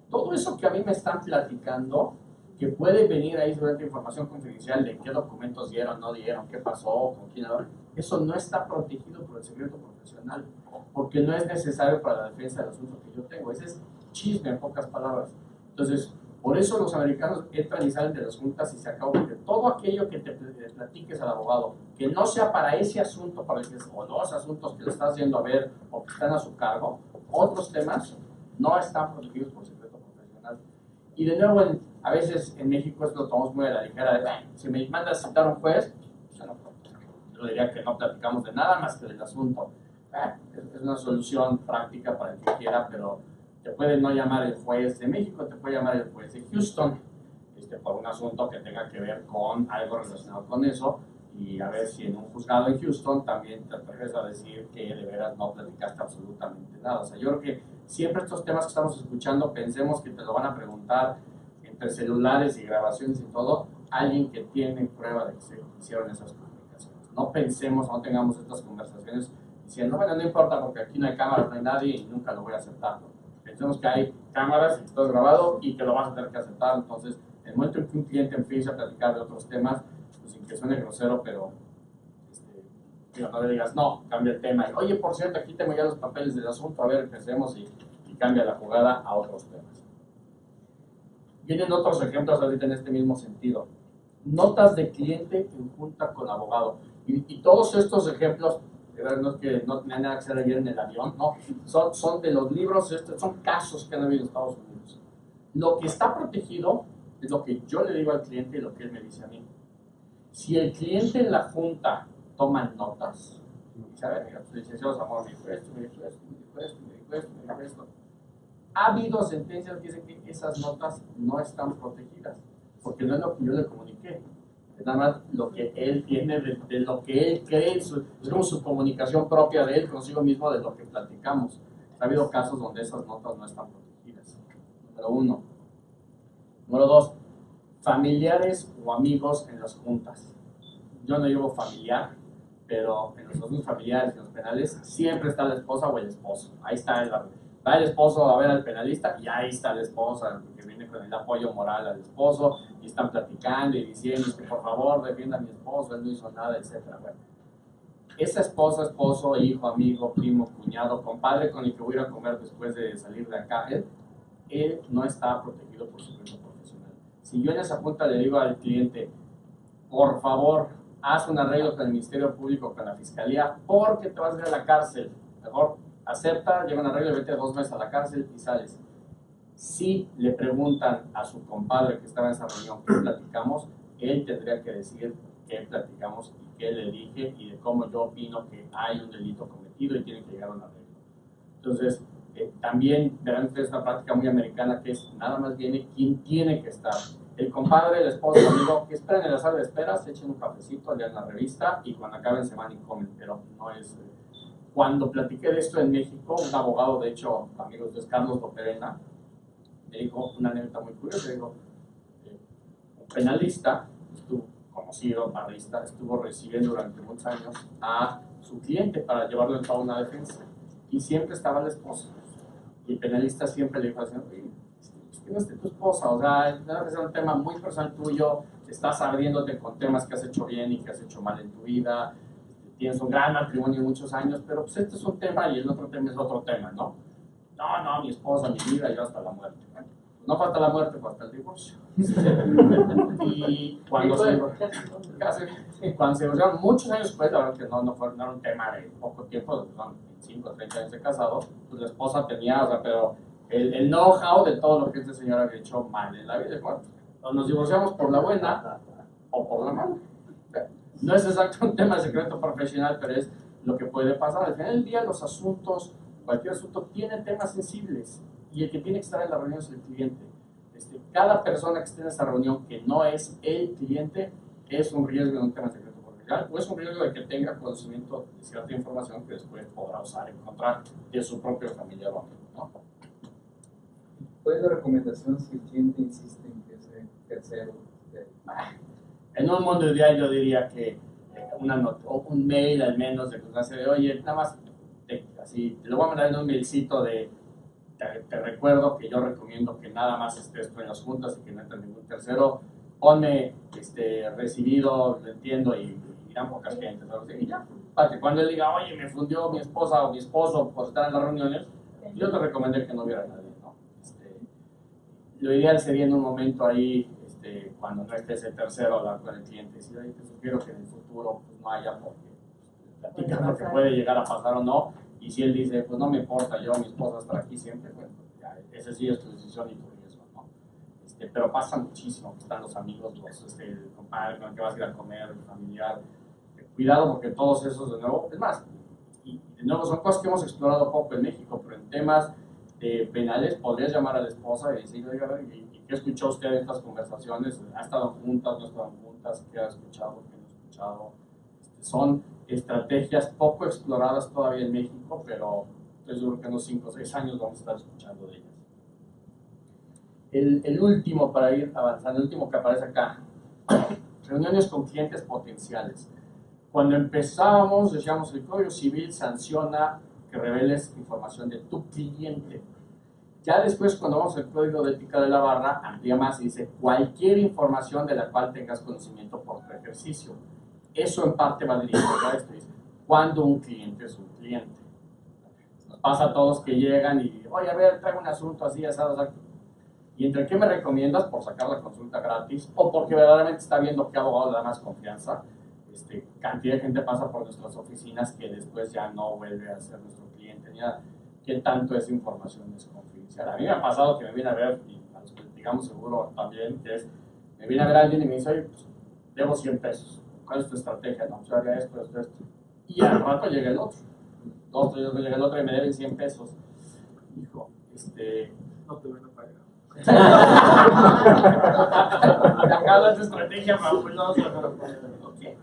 Todo eso que a mí me están platicando, que puede venir ahí sobre información confidencial de qué documentos dieron, no dieron, qué pasó, con quién hablaron, eso no está protegido por el secreto profesional, porque no es necesario para la defensa del asunto que yo tengo. Ese es chisme, en pocas palabras. Entonces, por eso los americanos entran y salen de las juntas y se acabó, porque todo aquello que te platiques al abogado, que no sea para ese asunto, para el que, o los asuntos que le estás yendo a ver o que están a su cargo, otros temas no están protegidos por secreto profesional. Y de nuevo, a veces en México esto lo tomamos muy a la ligera, de, si me mandas a citar a un juez, yo diría que no platicamos de nada más que del asunto. Es una solución práctica para el que quiera, pero te puede no llamar el juez de México, te puede llamar el juez de Houston, por un asunto que tenga que ver con algo relacionado con eso, y a ver si en un juzgado en Houston también te atreves a decir que de veras no platicaste absolutamente nada. O sea, yo creo que siempre estos temas que estamos escuchando, pensemos que te lo van a preguntar entre celulares y grabaciones y todo, alguien que tiene prueba de que se hicieron esas comunicaciones. No pensemos, no tengamos estas conversaciones diciendo, bueno, no importa porque aquí no hay cámaras, no hay nadie y nunca lo voy a aceptar. Pensemos que hay cámaras y que todo es grabado y que lo vas a tener que aceptar. Entonces, en el momento en que un cliente empiece a platicar de otros temas, pues sin que suene grosero, pero no le digas, no, cambia el tema. Y, oye, por cierto, aquí tengo ya los papeles del asunto, a ver, empecemos y cambia la jugada a otros temas. Vienen otros ejemplos ahorita en este mismo sentido. Notas de cliente en junta con abogado. Y todos estos ejemplos, no es que no tengan nada que hacer ayer en el avión, no, son de los libros, son casos que han habido en Estados Unidos. Lo que está protegido es lo que yo le digo al cliente y lo que él me dice a mí. Si el cliente en la junta toma notas, ¿sabes? Licenciado Zamora me dijo esto, me dijo esto, me dijo esto, me dijo esto, me dijo esto. Ha habido sentencias que dicen que esas notas no están protegidas, porque no es lo que yo le comuniqué. Es nada más lo que él tiene, de lo que él cree, es como su comunicación propia de él consigo mismo, de lo que platicamos. Ha habido casos donde esas notas no están protegidas. Número 1. Número 2. Familiares o amigos en las juntas. Yo no llevo familiar, pero en los asuntos familiares y en los penales siempre está la esposa o el esposo. Ahí está va el esposo a ver al penalista y ahí está la esposa que viene con el apoyo moral al esposo y están platicando y diciendo que por favor defienda a mi esposo, él no hizo nada, etc. Bueno, esa esposa, esposo, hijo, amigo, primo, cuñado, compadre con el que voy a ir a comer después de salir de acá, él no está protegido por su secreto profesional. Si yo en esa junta le digo al cliente, por favor, haz un arreglo con el Ministerio Público, con la Fiscalía, porque te vas a ir a la cárcel, mejor acepta, lleva un arreglo y vete 2 meses a la cárcel y sales. Si le preguntan a su compadre que estaba en esa reunión qué platicamos, él tendría que decir qué platicamos y qué le dije y de cómo yo opino que hay un delito cometido y tiene que llegar a un arreglo. Entonces, también verán ustedes una práctica muy americana que es nada más viene quien tiene que estar. El compadre, el esposo, el amigo, que esperen en la sala de espera, se echen un cafecito, lean la revista y cuando acaben se van y comen, pero no es... Cuando platiqué de esto en México, un abogado, de hecho, amigos de Carlos Loperena, me dijo una anécdota muy curiosa. Dijo, un penalista, estuvo conocido, barrista, estuvo recibiendo durante muchos años a su cliente para llevarlo a una defensa. Y siempre estaba la esposa. Y el penalista siempre le dijo al señor, es que no esté tu esposa, o sea, debe que ser un tema muy personal tuyo, estás abriéndote con temas que has hecho bien y que has hecho mal en tu vida, tienes un gran matrimonio de muchos años, pero pues este es un tema y el otro tema es otro tema, ¿no? No, mi esposa, mi vida, yo hasta la muerte. Bueno, no falta la muerte, falta el divorcio. Y cuando se divorciaron muchos años después, la verdad que no era un tema de poco tiempo, son 25 o 30 años de casado, pues la esposa tenía, o sea, pero el know-how de todo lo que este señor había hecho mal en la vida. Bueno, nos divorciamos por la buena o por la mala. No es exacto un tema de secreto profesional, pero es lo que puede pasar. Al final del día, los asuntos, cualquier asunto, tiene temas sensibles y el que tiene que estar en la reunión es el cliente. Cada persona que esté en esa reunión que no es el cliente es un riesgo de un tema de secreto profesional o es un riesgo de que tenga conocimiento de cierta información que después podrá usar en contra de su propio familiar o amigo, ¿no? ¿Cuál es la recomendación si el cliente insiste en que ese tercero? En un mundo ideal yo diría que una nota, o un mail al menos de constancia de, oye, nada más, así, te lo voy a mandar en un mailcito de, te recuerdo que yo recomiendo que nada más estés tú en las juntas y que no entre ningún tercero, ponme recibido, lo entiendo y irán pocas gentes, ¿no? Y ya, para que cuando él diga, oye, me fundió mi esposa o mi esposo por estar en las reuniones, yo te recomendé que no hubiera nadie, ¿no? Lo ideal sería en un momento ahí, cuando no esté ese tercero, hablar con el cliente y decir, oye, te sugiero que en el futuro pues, no haya, porque platican lo que puede llegar a pasar o no, y si él dice, pues no me importa, yo, mi esposa estar aquí siempre, bueno, ya, ese sí es tu decisión y tu riesgo, ¿no? Pero pasa muchísimo, que están los amigos, el compadre con el que vas a ir a comer, el familiar, cuidado porque todos esos de nuevo, es más, y de nuevo son cosas que hemos explorado poco en México, pero en temas penales podrías llamar a la esposa y decir, oiga, ¿qué escuchó usted de estas conversaciones? ¿Ha estado juntas, no ha estado juntas? ¿Qué ha escuchado, qué no ha escuchado? Son estrategias poco exploradas todavía en México, pero estoy seguro que en unos 5 o 6 años vamos a estar escuchando de ellas. El último, para ir avanzando, el último que aparece acá, reuniones con clientes potenciales. Cuando empezábamos, decíamos, el Código Civil sanciona que reveles información de tu cliente. Ya después, cuando vamos al Código de Ética de la Barra, amplía más y dice cualquier información de la cual tengas conocimiento por tu ejercicio. Eso en parte va dirigido a esto. Dice, cuando un cliente es un cliente. Nos pasa a todos que llegan y, oye, a ver, traigo un asunto así, asado. ¿Y entre qué me recomiendas? Por sacar la consulta gratis o porque verdaderamente está viendo qué abogado le da más confianza. Cantidad de gente pasa por nuestras oficinas que después ya no vuelve a ser nuestro cliente ni nada. ¿Qué tanto esa información es confidencial? A mí me ha pasado que me viene a ver, y a los que digamos seguro también, que es, me viene a ver alguien y me dice, oye, pues, debo 100 pesos. ¿Cuál es tu estrategia? No, yo haría esto. Y al rato llega el otro. 2, 3 días llega el otro y me deben 100 pesos. Hijo, No te van a pagar. Acá tu estrategia fabulosa.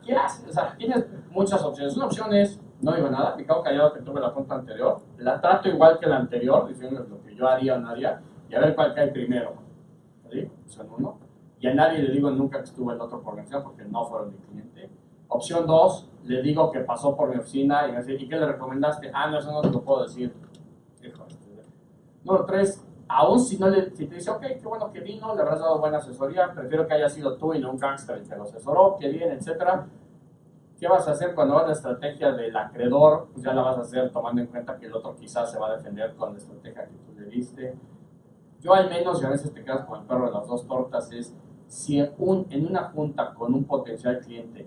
¿Qué haces? O sea, tienes muchas opciones. Una opción es, no digo nada, me quedo callado que tuve la cuenta anterior, la trato igual que la anterior, diciendo lo que yo haría o no haría, y a ver cuál cae primero. ¿Sí? Opción 1. Y a nadie le digo nunca que estuvo el otro por mención porque no fueron mi cliente. Opción 2, le digo que pasó por mi oficina y me dice, ¿y qué le recomendaste? Ah, no, eso no te lo puedo decir. Hijo, Número 3, aún si te dice, ok, qué bueno que vino, le habrás dado buena asesoría, prefiero que haya sido tú y no un gangster el que lo asesoró, qué bien, etcétera. ¿Qué vas a hacer cuando vas a la estrategia del acreedor? Pues ya la vas a hacer tomando en cuenta que el otro quizás se va a defender con la estrategia que tú le diste. Yo al menos, y a veces te quedas con el perro de las dos tortas, es si en una junta con un potencial cliente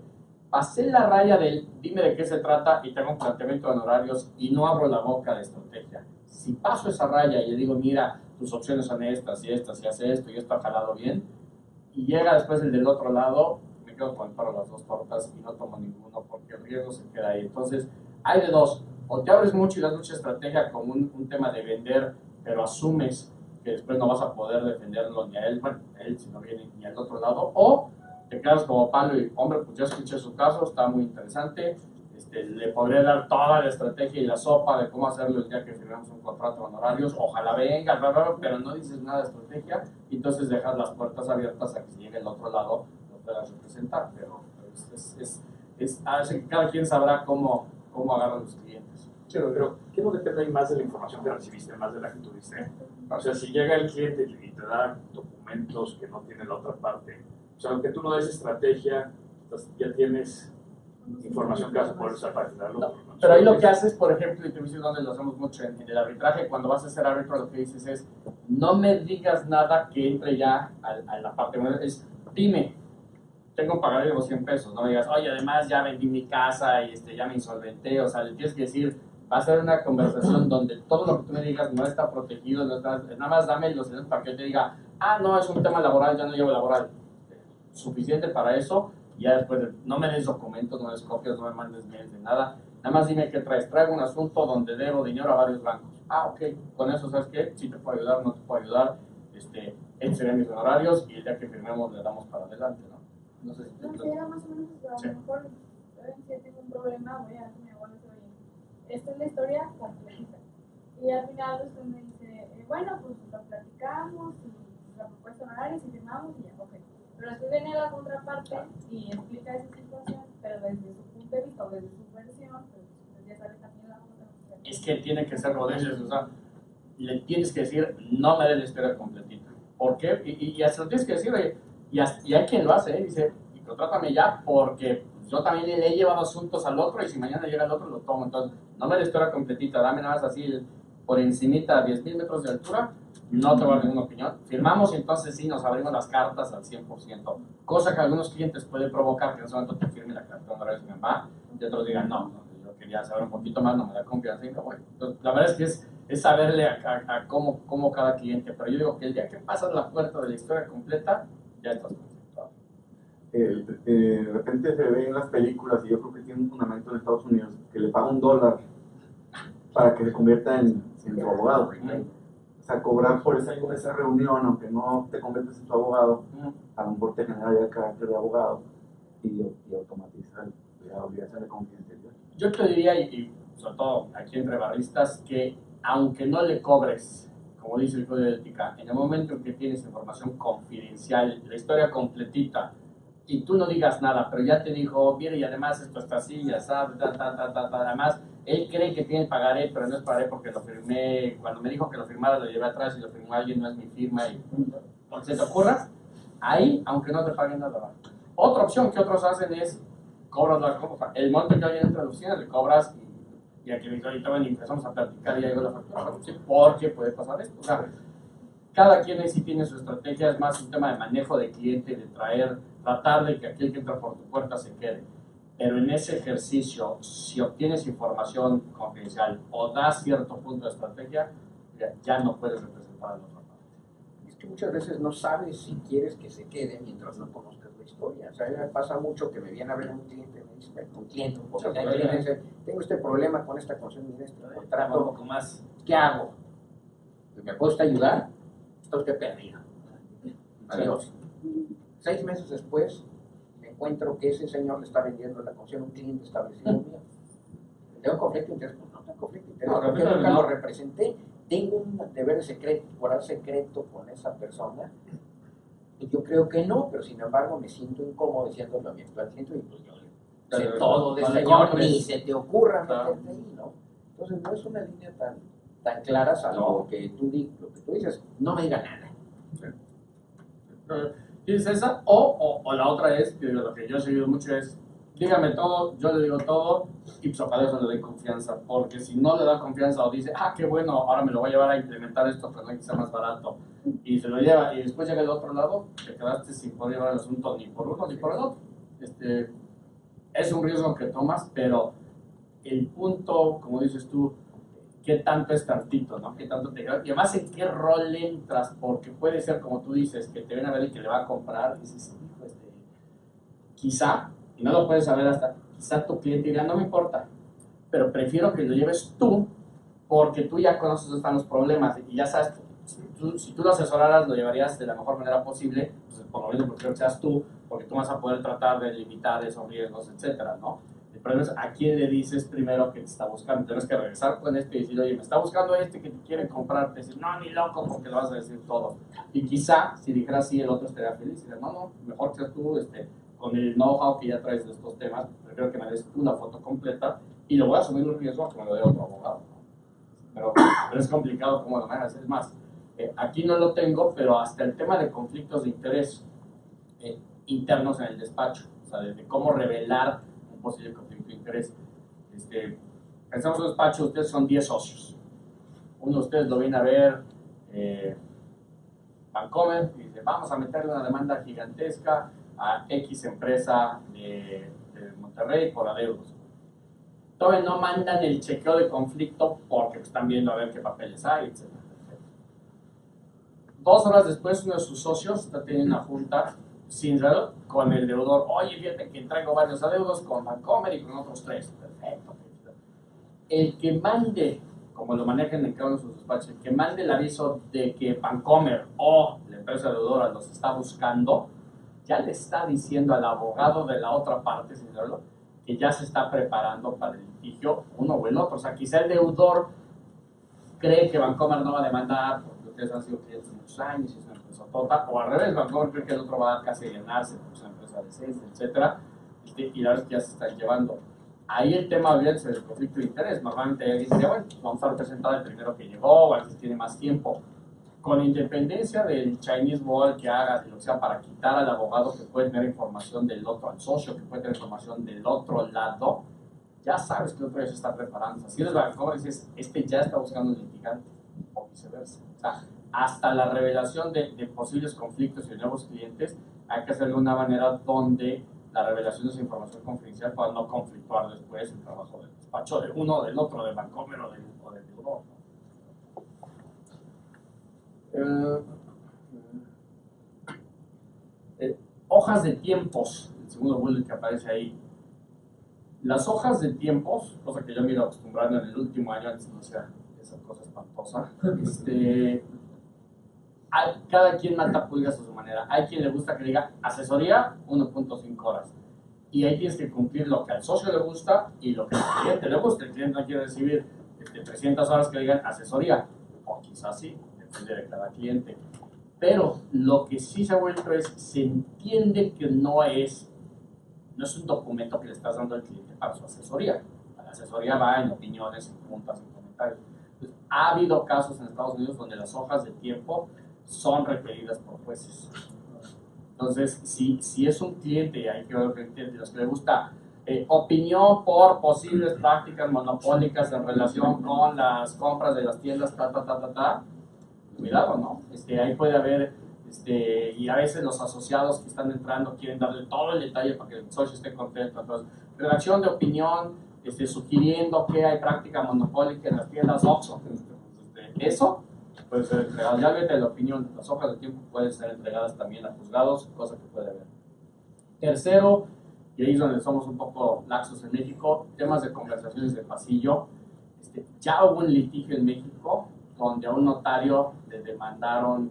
pasé la raya del dime de qué se trata y tengo un planteamiento de honorarios y no abro la boca de estrategia. Si paso esa raya y le digo, mira, tus opciones son estas y estas, y hace esto y esto ha jalado bien, y llega después el del otro lado, me quedo con el perro de las dos tortas y no tomo ninguno porque el riesgo se queda ahí. Entonces, hay de dos, o te abres mucho y das mucha estrategia como un tema de vender, pero asumes que después no vas a poder defenderlo ni a él, bueno, a él si no viene ni al otro lado, o te quedas como palo y, hombre, pues ya escuché su caso, está muy interesante, le podré dar toda la estrategia y la sopa de cómo hacerlo el día que firmemos un contrato de honorarios, ojalá venga, bla, bla, bla, pero no dices nada de estrategia, y entonces dejas las puertas abiertas a que si llegue el otro lado lo puedas representar, pero así que cada quien sabrá cómo agarran los clientes. Sí, pero ¿qué no depende ahí más de la información que recibiste, más de la que tuviste? O sea, si llega el cliente y te da documentos que no tiene la otra parte, o sea, aunque tú no des estrategia, ya tienes información que vas a poder usar para generarlo. No, pero ahí lo que haces, por ejemplo, y te voy a decir donde lo hacemos mucho en el arbitraje, cuando vas a hacer árbitro lo que dices es, no me digas nada que entre ya a la parte, es, dime, tengo un pagaré de 200 pesos, no me digas, oye, además ya vendí mi casa y ya me insolventé, o sea, le tienes que decir, va a ser una conversación donde todo lo que tú me digas no está protegido, no está, nada más dame los elementos para que él te diga, ah, no, es un tema laboral, ya no llevo laboral. Suficiente para eso, y ya después no me des documentos, no me des copias, no me mandes mails de nada, nada más dime qué traes, traigo un asunto donde debo dinero a varios bancos. Ah, ok, con eso, ¿sabes qué? Si te puedo ayudar, no te puedo ayudar, estos serían mis honorarios, y el día que firmemos le damos para adelante, ¿no? No sé si te... No, sí, era más o menos, a Sí. lo mejor, si tengo un problema, voy a mi abuelo se oye, esta es la historia completa. Y al final usted me dice, bueno, pues lo platicamos, y la propuesta honoraria, y firmamos, y ya, ok. Pero después viene la contraparte y explica esa situación, pero desde su punto de vista o desde su versión, pues usted ya sabe también la otra. Es que tiene que ser rodillas, o sea, le tienes que decir, no me des la historia completita. ¿Por qué? Y hasta lo tienes que decir, oye, y hay quien lo hace, dice, y contrátame ya, porque yo también le he llevado asuntos al otro, y si mañana llega el otro, lo tomo. Entonces, no me des la historia completita, dame nada más así, por encimita, 10,000 metros de altura, no te voy a dar ninguna opinión. Firmamos y entonces sí, nos abrimos las cartas al 100%, cosa que algunos clientes puede provocar que en ese momento te firme la carta de honorarios y me va, y otros digan, no, yo quería saber un poquito más, no me da confianza y me voy. Entonces, la verdad es que es saberle a cómo cada cliente, pero yo digo que el día que pasas la puerta de la historia completa, ya estás concentrado. De repente se ve en las películas, y yo creo que tiene un fundamento en Estados Unidos, que le paga $1 para que se convierta en su abogado. O sea, cobrar por esa reunión, aunque no te conviertes en tu abogado, a lo mejor te genera ya el carácter de abogado y automatiza la obligación de confidencialidad. Yo te diría, y sobre todo aquí entre barristas, que aunque no le cobres, como dice el Código de Ética, en el momento en que tienes información confidencial, la historia completita, y tú no digas nada, pero ya te dijo, mire, y además esto está así, ya sabes, además, él cree que tiene el pagaré, pero no es pagaré porque lo firmé, cuando me dijo que lo firmara lo llevé atrás y lo firmó alguien, no es mi firma, y lo que se te ocurra, ahí, aunque no te paguen nada, va. Otra opción que otros hacen es, cobras la compra, el monto que hay dentro de la oficina, le cobras, y aquí ahorita empezamos a platicar y ya llegó la factura, sí, porque puede pasar esto, o sea, cada quien ahí sí tiene su estrategia, es más un tema de manejo de cliente, de tratar de que aquel que entra por tu puerta se quede. Pero en ese ejercicio, si obtienes información confidencial o das cierto punto de estrategia, ya no puedes representar a la otra parte. Es que muchas veces no sabes si quieres que se quede mientras no conozcas la historia. O sea, a mí me pasa mucho que me viene a ver un cliente y me dice, bueno, un cliente, un potencial cliente, dice, tengo este problema con esta concesión, mira este contrato, Un poco más. ¿qué hago? ¿Me puede usted ayudar? Está usted perdido. Adiós. 6 meses después, me encuentro que ese señor le está vendiendo la concesión a un cliente establecido mío. ¿Tengo conflicto de interés? Pues no tengo conflicto de interés, No, porque no, nunca no. lo representé. Tengo un deber secreto, guardar secreto con esa persona. Y yo creo que no, pero sin embargo me siento incómodo diciéndolo a mi actual cliente y pues yo sé Pero todo de no ese le señor, compres. ni se te ocurra Claro. meterte ahí, ¿no? Entonces no es una línea tan clara, salvo que tú lo que tú dices, no me diga nada. ¿Tienes esa? O la otra es, que lo que yo he seguido mucho es, dígame todo, yo le digo todo, y pues para eso le doy confianza, porque si no le da confianza o dice, qué bueno, ahora me lo voy a llevar a implementar esto, pero no hay que sea más barato, y se lo lleva, y después llega del otro lado, te quedaste sin poder llevar el asunto ni por uno ni por el otro. Es un riesgo que tomas, pero el punto, como dices tú, qué tanto es tantito, ¿no? Qué tanto te queda. Y además, ¿en qué rol entras? Porque puede ser, como tú dices, que te ven a ver y que le va a comprar, y dices, hijo, quizá, y no lo puedes saber hasta, quizá tu cliente diga, no me importa, pero prefiero que lo lleves tú, porque tú ya conoces dónde están los problemas, y ya sabes, si tú lo asesoraras, lo llevarías de la mejor manera posible, pues por lo menos prefiero que seas tú, porque tú vas a poder tratar de limitar esos riesgos, etcétera, ¿no? El problema es a quién le dices primero que te está buscando. Tienes que regresar con este y decir, oye, me está buscando este que te quiere comprar. Te decir, no, ni loco, porque le vas a decir todo. Y quizá, si dijeras así, el otro estaría feliz. Y diría, no, mejor que seas tú, con el know-how que ya traes de estos temas, prefiero que me des tú la foto completa y lo voy a asumir un riesgo que me lo dé otro abogado. Pero es complicado cómo lo manejas. Es más, aquí no lo tengo, pero hasta el tema de conflictos de interés internos en el despacho, o sea, de cómo revelar un posible conflicto de interés. Pensamos en un despacho, ustedes son 10 socios. Uno de ustedes lo viene a ver, Bancomer, y dice, vamos a meterle una demanda gigantesca a X empresa de Monterrey por adeudos. Todavía no mandan el chequeo de conflicto porque están viendo a ver qué papeles hay, etc. 2 horas después, uno de sus socios está teniendo una junta sin reloj con el deudor. Oye, fíjate que traigo varios adeudos con Bancomer y con otros 3. Perfecto. El que mande, como lo manejan en cada uno de sus despachos, el que mande el aviso de que Bancomer o la empresa deudora los está buscando, ya le está diciendo al abogado de la otra parte, sin reloj, que ya se está preparando para el litigio uno o el otro. O sea, quizá el deudor cree que Bancomer no va a demandar porque ustedes han sido clientes muchos años y es una empresa total, o al revés, Bancomer cree que el otro va a casi llenarse porque es una empresa decente, etcétera, y la verdad es que ya se están llevando. Ahí el tema olvídense del conflicto de interés. Normalmente alguien dice, bueno, vamos a representar el primero que llegó, o al que tiene más tiempo. Con independencia del Chinese Wall que hagas y lo que sea, para quitar al abogado que puede tener información del otro, al socio que puede tener información del otro lado, ya sabes que el otro ya se está preparando. Si eres Bancomer y dices, ya está buscando un litigante, o viceversa. O sea, hasta la revelación de posibles conflictos y de nuevos clientes, hay que hacerlo de una manera donde la revelación de esa información confidencial para no conflictuar después el trabajo del despacho de uno, del otro, de Bancomer o del deudor. Hojas de tiempos, el segundo bullet que aparece ahí. Las hojas de tiempos, cosa que yo me he ido acostumbrando en el último año, antes no sea esa cosa espantosa, cada quien mata pulgas a su manera. Hay quien le gusta que diga asesoría 1.5 horas. Y ahí tienes que cumplir lo que al socio le gusta y lo que al cliente le gusta. El cliente no quiere recibir 300 horas que digan asesoría, o quizás sí, depende de cada cliente. Pero lo que sí se ha vuelto es, se entiende que no es un documento que le estás dando al cliente para su asesoría. La asesoría va en opiniones, en preguntas, en comentarios. Entonces, ha habido casos en Estados Unidos donde las hojas de tiempo son requeridas por jueces. Entonces, si es un cliente, y hay que ver que los que le gusta opinión por posibles prácticas monopólicas en relación con las compras de las tiendas, cuidado, ¿no? Ahí puede haber, y a veces los asociados que están entrando quieren darle todo el detalle para que el socio esté contento. Entonces, redacción de opinión, sugiriendo que hay práctica monopólica en las tiendas Oxxo. Eso, pues ya vete la opinión, las hojas de tiempo pueden ser entregadas también a juzgados, cosa que puede haber. Tercero, y ahí es donde somos un poco laxos en México, temas de conversaciones de pasillo. Ya hubo un litigio en México donde a un notario le demandaron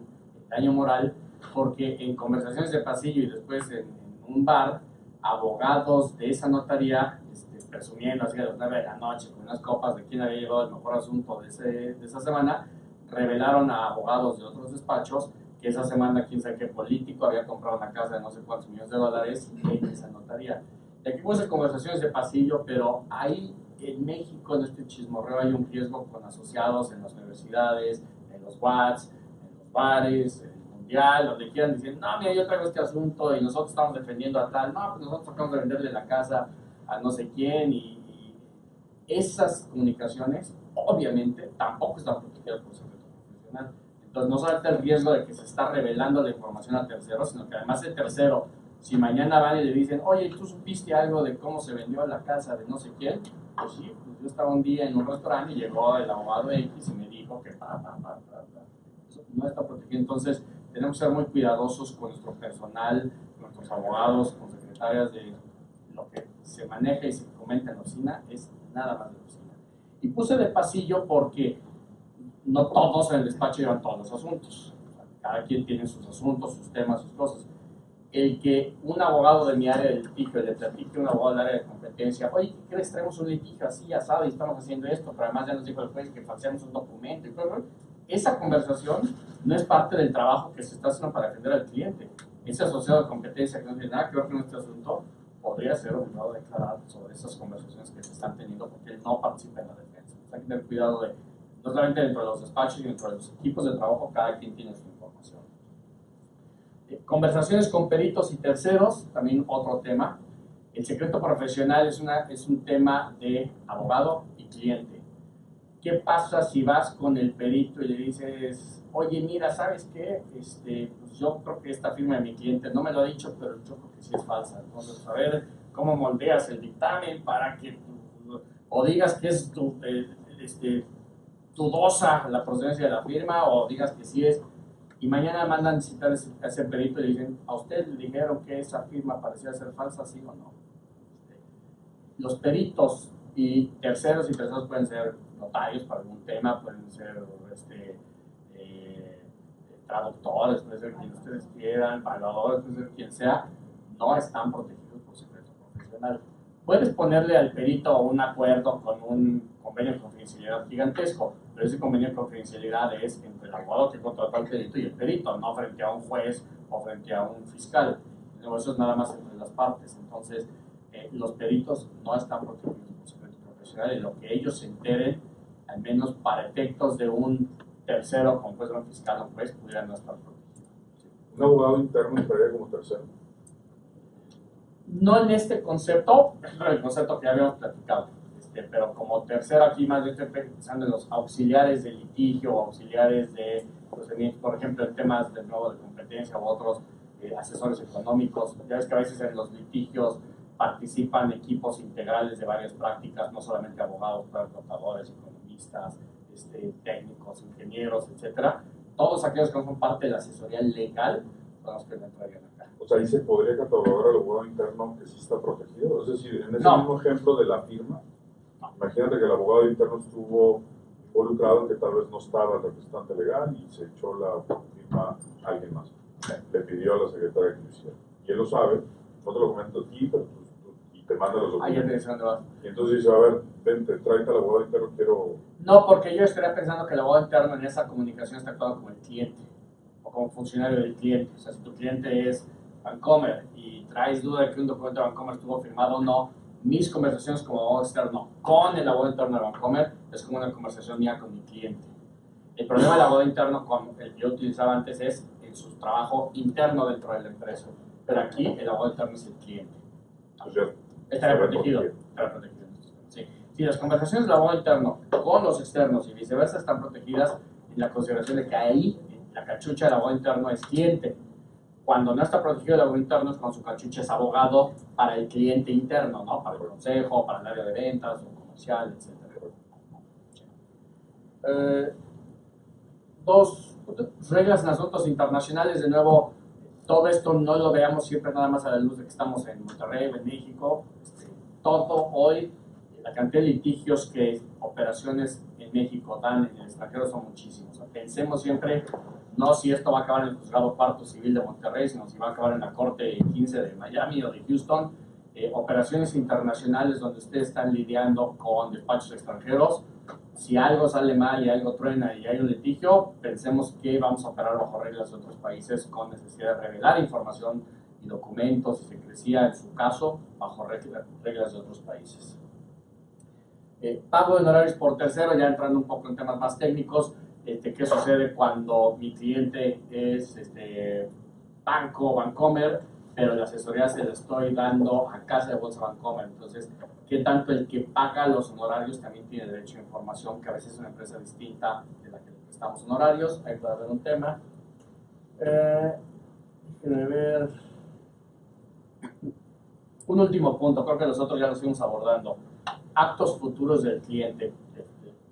daño moral porque en conversaciones de pasillo y después en un bar, abogados de esa notaría, presumiendo así a las 9 de la noche con unas copas de quién había llevado el mejor asunto de esa semana, revelaron a abogados de otros despachos que esa semana quién sabe qué político había comprado una casa de no sé cuántos millones de dólares en esa notaría. Y aquí pueden ser conversaciones de pasillo, pero ahí en México, en este chismorreo, hay un riesgo con asociados en las universidades, en los WATS, en los bares, en el mundial, donde quieran decir, no, mira, yo traigo este asunto y nosotros estamos defendiendo a tal, no, pues nosotros acabamos de venderle la casa a no sé quién, y esas comunicaciones, obviamente, tampoco están protegidas por secreto profesional. Entonces, no solamente el riesgo de que se está revelando la información a terceros, sino que además el tercero, si mañana van y le dicen, oye, ¿tú supiste algo de cómo se vendió la casa de no sé quién? Pues sí, pues yo estaba un día en un restaurante y llegó el abogado X y me dijo que Eso no está protegido. Entonces, tenemos que ser muy cuidadosos con nuestro personal, nuestros abogados, con secretarias de lo que se maneja y se comenta en la oficina, es nada más de la oficina. Y puse de pasillo porque no todos en el despacho llevan todos los asuntos. Cada quien tiene sus asuntos, sus temas, sus cosas. El que un abogado de mi área de litigio le platique a un abogado del área de competencia, oye, ¿qué crees? Traemos un litigio así, asado, y estamos haciendo esto, pero además ya nos dijo el juez que faxeamos un documento y todo. Esa conversación no es parte del trabajo que se está haciendo para defender al cliente. Ese asociado de competencia que no tiene nada que ver con este asunto podría ser obligado a declarar sobre esas conversaciones que se están teniendo porque él no participa en la defensa. Hay que tener cuidado de, no solamente dentro de los despachos y dentro de los equipos de trabajo, cada quien tiene su información. Conversaciones con peritos y terceros, también otro tema. El secreto profesional es un tema de abogado y cliente. ¿Qué pasa si vas con el perito y le dices, oye, mira, ¿sabes qué? Pues yo creo que esta firma de mi cliente no me lo ha dicho, pero yo creo que sí es falsa. Entonces, a ver cómo moldeas el dictamen para que o digas que es dudosa la procedencia de la firma, o digas que sí es. Y mañana mandan citar a ese perito y le dicen, ¿a usted le dijeron que esa firma parecía ser falsa, sí o no? Los peritos y terceros pueden ser notarios para algún tema, pueden ser traductores, puede ser quien ustedes quieran, evaluadores, puede ser quien sea, no están protegidos por secreto profesional. Puedes ponerle al perito un acuerdo con un convenio de confidencialidad gigantesco, pero ese convenio de confidencialidad es entre el abogado que contrató al perito y el perito, no frente a un juez o frente a un fiscal. Eso es nada más entre las partes. Entonces, los peritos no están protegidos por secreto profesional y lo que ellos se enteren, al menos para efectos de un tercero, como puede ser un fiscal o juez, pudieran no estar protegidos. ¿Un abogado interno entraría como tercero? No en este concepto, es el concepto que ya habíamos platicado, pero como tercero aquí más bien estoy pensando en los auxiliares de litigio o auxiliares de procedimientos, por ejemplo, en temas de nuevo de competencia u otros asesores económicos. Ya ves que a veces en los litigios participan equipos integrales de varias prácticas, no solamente abogados, pero contadores, economistas, técnicos, ingenieros, etcétera. Todos aquellos que no son parte de la asesoría legal son los que no entrarían acá. O sea, ahí se podría catalogar al abogado interno que sí está protegido. Es decir, en ese mismo ejemplo de la firma, imagínate que el abogado interno estuvo involucrado en que tal vez no estaba el representante legal y se echó la firma a alguien más. Le pidió a la secretaria que lo hiciera. Y él lo sabe, no te lo comento aquí, pero y te manda los documentos. Y entonces dice, a ver, vente, tráete al abogado interno, quiero... No, porque yo estaría pensando que el abogado interno en esa comunicación está actuando como el cliente o como funcionario del cliente. O sea, si tu cliente es Vancomer y traes duda de que un documento de Vancomer estuvo firmado o no, mis conversaciones como abogado externo con el abogado interno de Vancomer es como una conversación mía con mi cliente. El problema del abogado interno con el que yo utilizaba antes es en su trabajo interno dentro de la empresa. Pero aquí el abogado interno es el cliente. Estará protegido. Sí. Si las conversaciones del abogado interno con los externos y viceversa están protegidas, en la consideración de que ahí la cachucha del abogado interno es cliente. Cuando no está protegido el abogado interno es cuando su cachucha es abogado para el cliente interno, ¿no? Para el consejo, para el área de ventas o comercial, etc. Dos reglas en asuntos internacionales. De nuevo, todo esto no lo veamos siempre nada más a la luz de que estamos en Monterrey, en México. Todo hoy, la cantidad de litigios que operaciones en México dan en el extranjero son muchísimos. O sea, pensemos siempre, no si esto va a acabar en el juzgado cuarto civil de Monterrey, sino si va a acabar en la corte 15 de Miami o de Houston. Operaciones internacionales donde ustedes están lidiando con despachos extranjeros. Si algo sale mal y algo truena y hay un litigio, pensemos que vamos a operar bajo reglas de otros países con necesidad de revelar información y documentos y secrecía, en su caso, bajo reglas de otros países. Pago de honorarios por tercero, ya entrando un poco en temas más técnicos. ¿Qué sucede cuando mi cliente es banco, Bancomer, pero la asesoría se la estoy dando a Casa de Bolsa Bancomer? Entonces, ¿qué tanto el que paga los honorarios también tiene derecho a información, que a veces es una empresa distinta de la que le prestamos honorarios? Ahí puede haber un tema. Déjenme ver. Un último punto, creo que nosotros ya lo fuimos abordando. Actos futuros del cliente.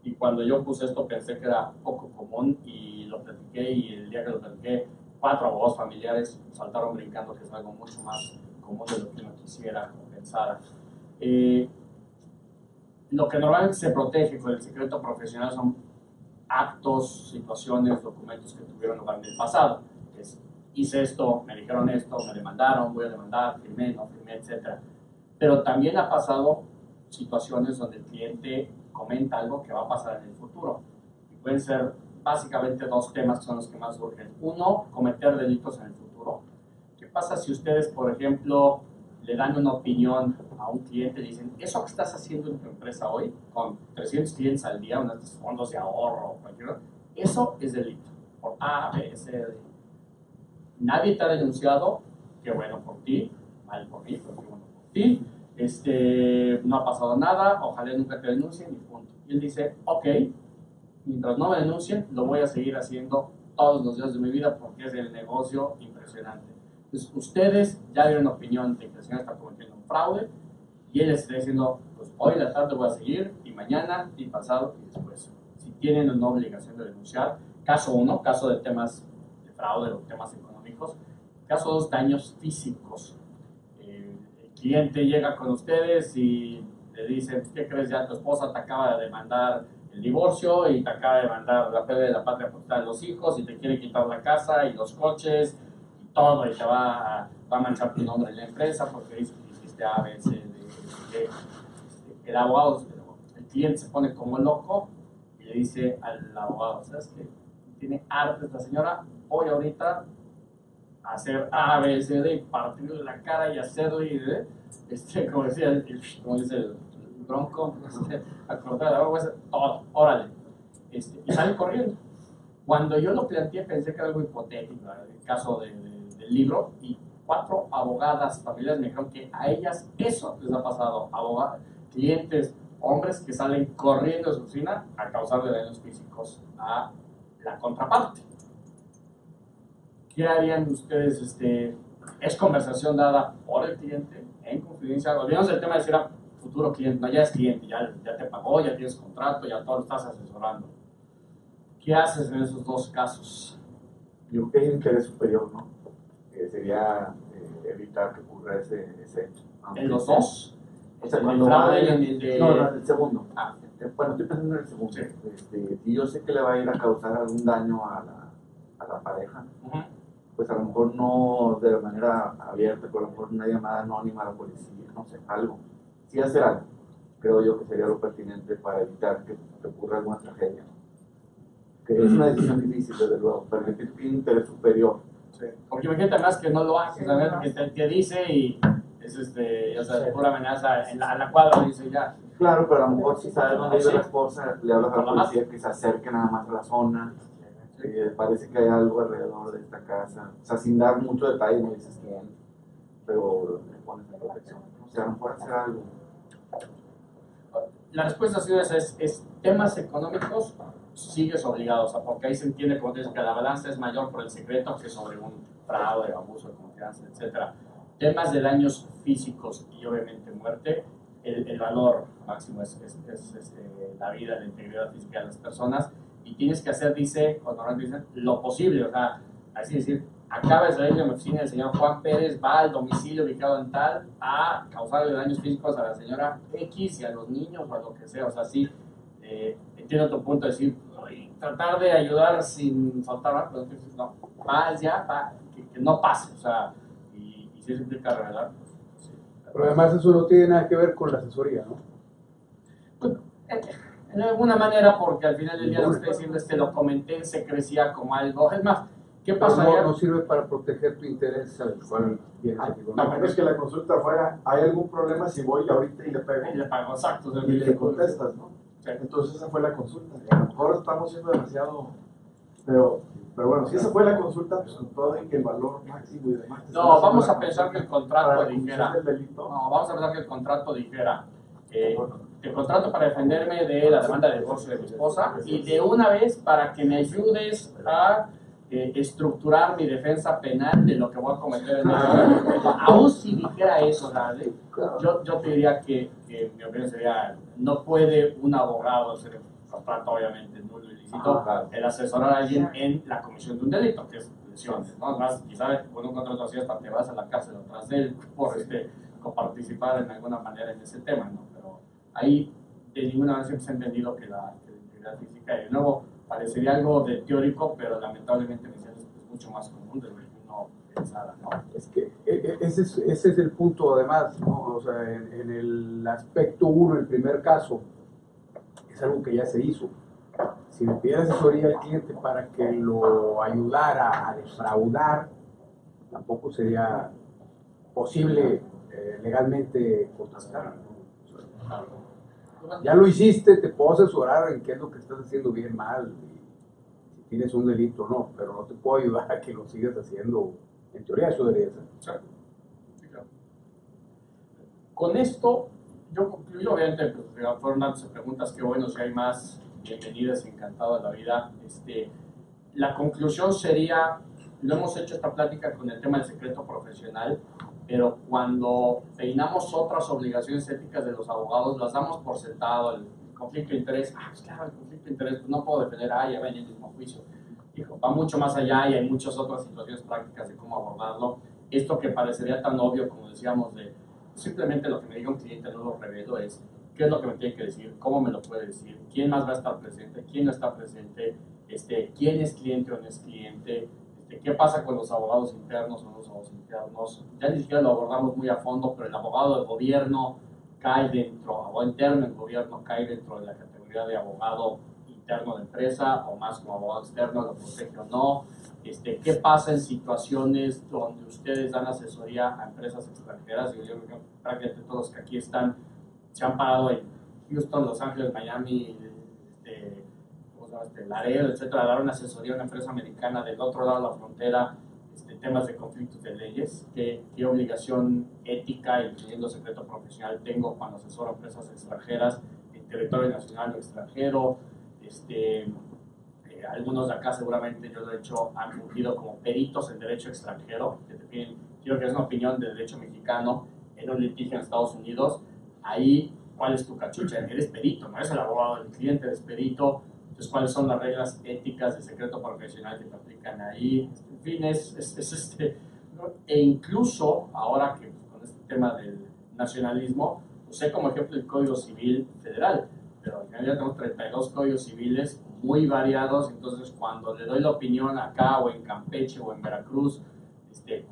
Y cuando yo puse esto pensé que era poco común y lo platiqué, y el día que lo platiqué, 4 abogados familiares saltaron brincando, que es algo mucho más común de lo que uno quisiera o pensara. Lo que normalmente se protege con el secreto profesional son actos, situaciones, documentos que tuvieron lugar en el pasado. Hice esto, me dijeron esto, me demandaron, voy a demandar, firmé, no firmé, etc. Pero también ha pasado situaciones donde el cliente comenta algo que va a pasar en el futuro. Y pueden ser básicamente 2 temas que son los que más surgen. Uno, cometer delitos en el futuro. ¿Qué pasa si ustedes, por ejemplo, le dan una opinión a un cliente y dicen, eso que estás haciendo en tu empresa hoy, con 300 clientes al día, unos fondos de ahorro o cualquier, eso es delito, por A, B, C, D. Nadie te ha denunciado, qué bueno por ti, mal por mí, pero qué bueno por ti. No ha pasado nada, ojalá nunca te denuncien y punto. Y él dice, ok, mientras no me denuncien, lo voy a seguir haciendo todos los días de mi vida porque es el negocio impresionante. Entonces, ustedes ya dieron opinión de que el señor está cometiendo un fraude y él está diciendo, pues hoy en la tarde voy a seguir, y mañana, y pasado, y después. Si tienen una obligación de denunciar, caso 1, caso de temas de fraude o temas económicos. Caso 2, daños físicos. El cliente llega con ustedes y le dice, ¿qué crees? Ya tu esposa te acaba de demandar el divorcio y te acaba de mandar la pérdida de la patria potestad de los hijos y te quiere quitar la casa y los coches y todo, y te va a manchar tu nombre en la empresa porque dice que hiciste A, B, C, D. El abogado, el cliente se pone como loco y le dice al abogado, ¿sabes qué? Tiene harta esta señora, voy ahorita a hacer A, B, C, D, y partirle la cara y hacerle, como decía, como dice el bronco, a cortar la agua, todo, órale. Y sale corriendo. Cuando yo lo planteé, pensé que era algo hipotético, el caso del libro, y 4 abogadas familiares me dijeron que a ellas eso les ha pasado. Clientes, hombres que salen corriendo de su oficina a causarle daños físicos a la contraparte. ¿Qué harían ustedes? ¿Es conversación dada por el cliente en confidencia? Olvidemos el tema de si era futuro cliente, no, ya es cliente, ya te pagó, ya tienes contrato, ya todo lo estás asesorando. ¿Qué haces en esos 2 casos? Yo creo que hay un interés superior, ¿no? Sería evitar que ocurra ese hecho. ¿En los 2? O sea, ¿En cuando el fraude y va en el de...? No, en el segundo. Ah. Bueno, estoy pensando en el segundo. Sí. Y yo sé que le va a ir a causar algún daño a la pareja. Pues a lo mejor no de manera abierta, pero a lo mejor una llamada anónima a la policía, no sé, algo. Sí hacer algo, creo yo que sería lo pertinente para evitar que ocurra alguna tragedia, ¿no? Que es una decisión difícil, desde luego, pero que tiene un interés superior. Sí. Porque imagínate más que no lo haces, a ver qué dice, y es o sea, pura amenaza a la cuadra, dice ya. Claro, pero a lo mejor si sabes dónde vive la esposa, le hablas a la policía que se acerque nada más a la zona. Parece que hay algo alrededor de esta casa, o sea, sin dar mucho detalle, no dices quién, pero le pones en protección. O sea, a lo mejor hacer algo. La respuesta a es temas económicos, sigues obligado, o sea, porque ahí se entiende como dices que la balanza es mayor por el secreto que sobre un fraude, abuso de confianza, etcétera. Temas de daños físicos y obviamente muerte, el valor máximo es la vida, la integridad física de las personas, y tienes que hacer, dice, o normalmente dicen, lo posible, o sea, así decir, acaba de salir de mi oficina el señor Juan Pérez, va al domicilio ubicado en tal a causarle daños físicos a la señora X y a los niños o a lo que sea, o sea, sí, entiendo tu punto de decir, tratar de ayudar sin soltar, pero no, vas ya, que no pase, o sea, y si eso implica revelar, pues sí. Pero además eso no tiene nada que ver con la asesoría, ¿no? Pues, en alguna manera, porque al final del día lo que estoy diciendo es que lo comenté en secrecía como algo, es más, ¿qué pasaría? No sirve para proteger tu interés sexual. A menos que la consulta fuera, ¿hay algún problema si voy ahorita y le pego? Y le pago, exacto. Y le contestas, ¿no? Sí. Entonces esa fue la consulta. A lo mejor estamos siendo demasiado... Pero bueno, si esa fue la consulta, pues con todo y que el valor máximo y demás... No, vamos a pensar que el contrato dijera... delito. No, vamos a pensar que el contrato dijera... el contrato para defenderme de la demanda de divorcio de mi esposa y de una vez para que me ayudes a estructurar mi defensa penal de lo que voy a cometer en aún si dijera eso, ¿vale? Yo te diría que mi opinión sería, no puede un abogado hacer un contrato obviamente nulo y ilícito, el asesorar a alguien en la comisión de un delito, que es lesiones, ¿no? Además, quizás con un contrato así hasta te vas a la cárcel atrás de él por participar en alguna manera en ese tema, ¿no? Pero ahí de ninguna manera siempre se ha entendido que la integridad física, y de nuevo, parecería algo de teórico, pero lamentablemente es mucho más común de lo que uno pensara, ¿no? Es que ese es el punto además, ¿no? O sea, en el aspecto 1, el primer caso, es algo que ya se hizo. Si le pidiera asesoría al cliente para que lo ayudara a defraudar, tampoco sería posible legalmente contratar, ¿no? Ya lo hiciste, te puedo asesorar en qué es lo que estás haciendo bien, mal, si tienes un delito o no, pero no te puedo ayudar a que lo sigas haciendo. En teoría eso debería ser. Sí, claro. Con esto, yo concluyo, obviamente, pues, fueron tantas preguntas, que bueno, si hay más, bienvenidas, encantado de la vida. La conclusión sería, lo hemos hecho esta plática con el tema del secreto profesional, pero cuando peinamos otras obligaciones éticas de los abogados, las damos por sentado, el conflicto de interés, pues claro, el conflicto de interés, pues no puedo defender, ya va en el mismo juicio. Hijo, va mucho más allá y hay muchas otras situaciones prácticas de cómo abordarlo. Esto que parecería tan obvio, como decíamos, de simplemente lo que me diga un cliente no lo revelo, es qué es lo que me tiene que decir, cómo me lo puede decir, quién más va a estar presente, quién no está presente, quién es cliente o no es cliente, qué pasa con los abogados internos o no los abogados internos. Ya ni siquiera lo abordamos muy a fondo, pero el abogado del gobierno cae dentro, abogado interno del gobierno cae dentro de la categoría de abogado interno de empresa, o más como abogado externo, lo protege o no. ¿Qué pasa en situaciones donde ustedes dan asesoría a empresas extranjeras? Yo creo que prácticamente todos los que aquí están se han parado en Houston, Los Ángeles, Miami, Laredo, etcétera, a dar una asesoría a una empresa americana del otro lado de la frontera, temas de conflictos de leyes, qué obligación ética, incluyendo secreto profesional, tengo cuando asesoro a empresas extranjeras en territorio nacional o extranjero. Algunos de acá seguramente yo lo he hecho, han fungido como peritos en derecho extranjero, que te piden, quiero que es una opinión de derecho mexicano en un litigio en Estados Unidos. Ahí, ¿cuál es tu cachucha? Eres perito, no eres el abogado del cliente, eres perito. Entonces, ¿cuáles son las reglas éticas de secreto profesional que te aplican ahí? En fin, e incluso ahora que con este tema del nacionalismo, usé como ejemplo el Código Civil Federal, pero al final ya tenemos 32 códigos civiles muy variados. Entonces, cuando le doy la opinión acá o en Campeche o en Veracruz,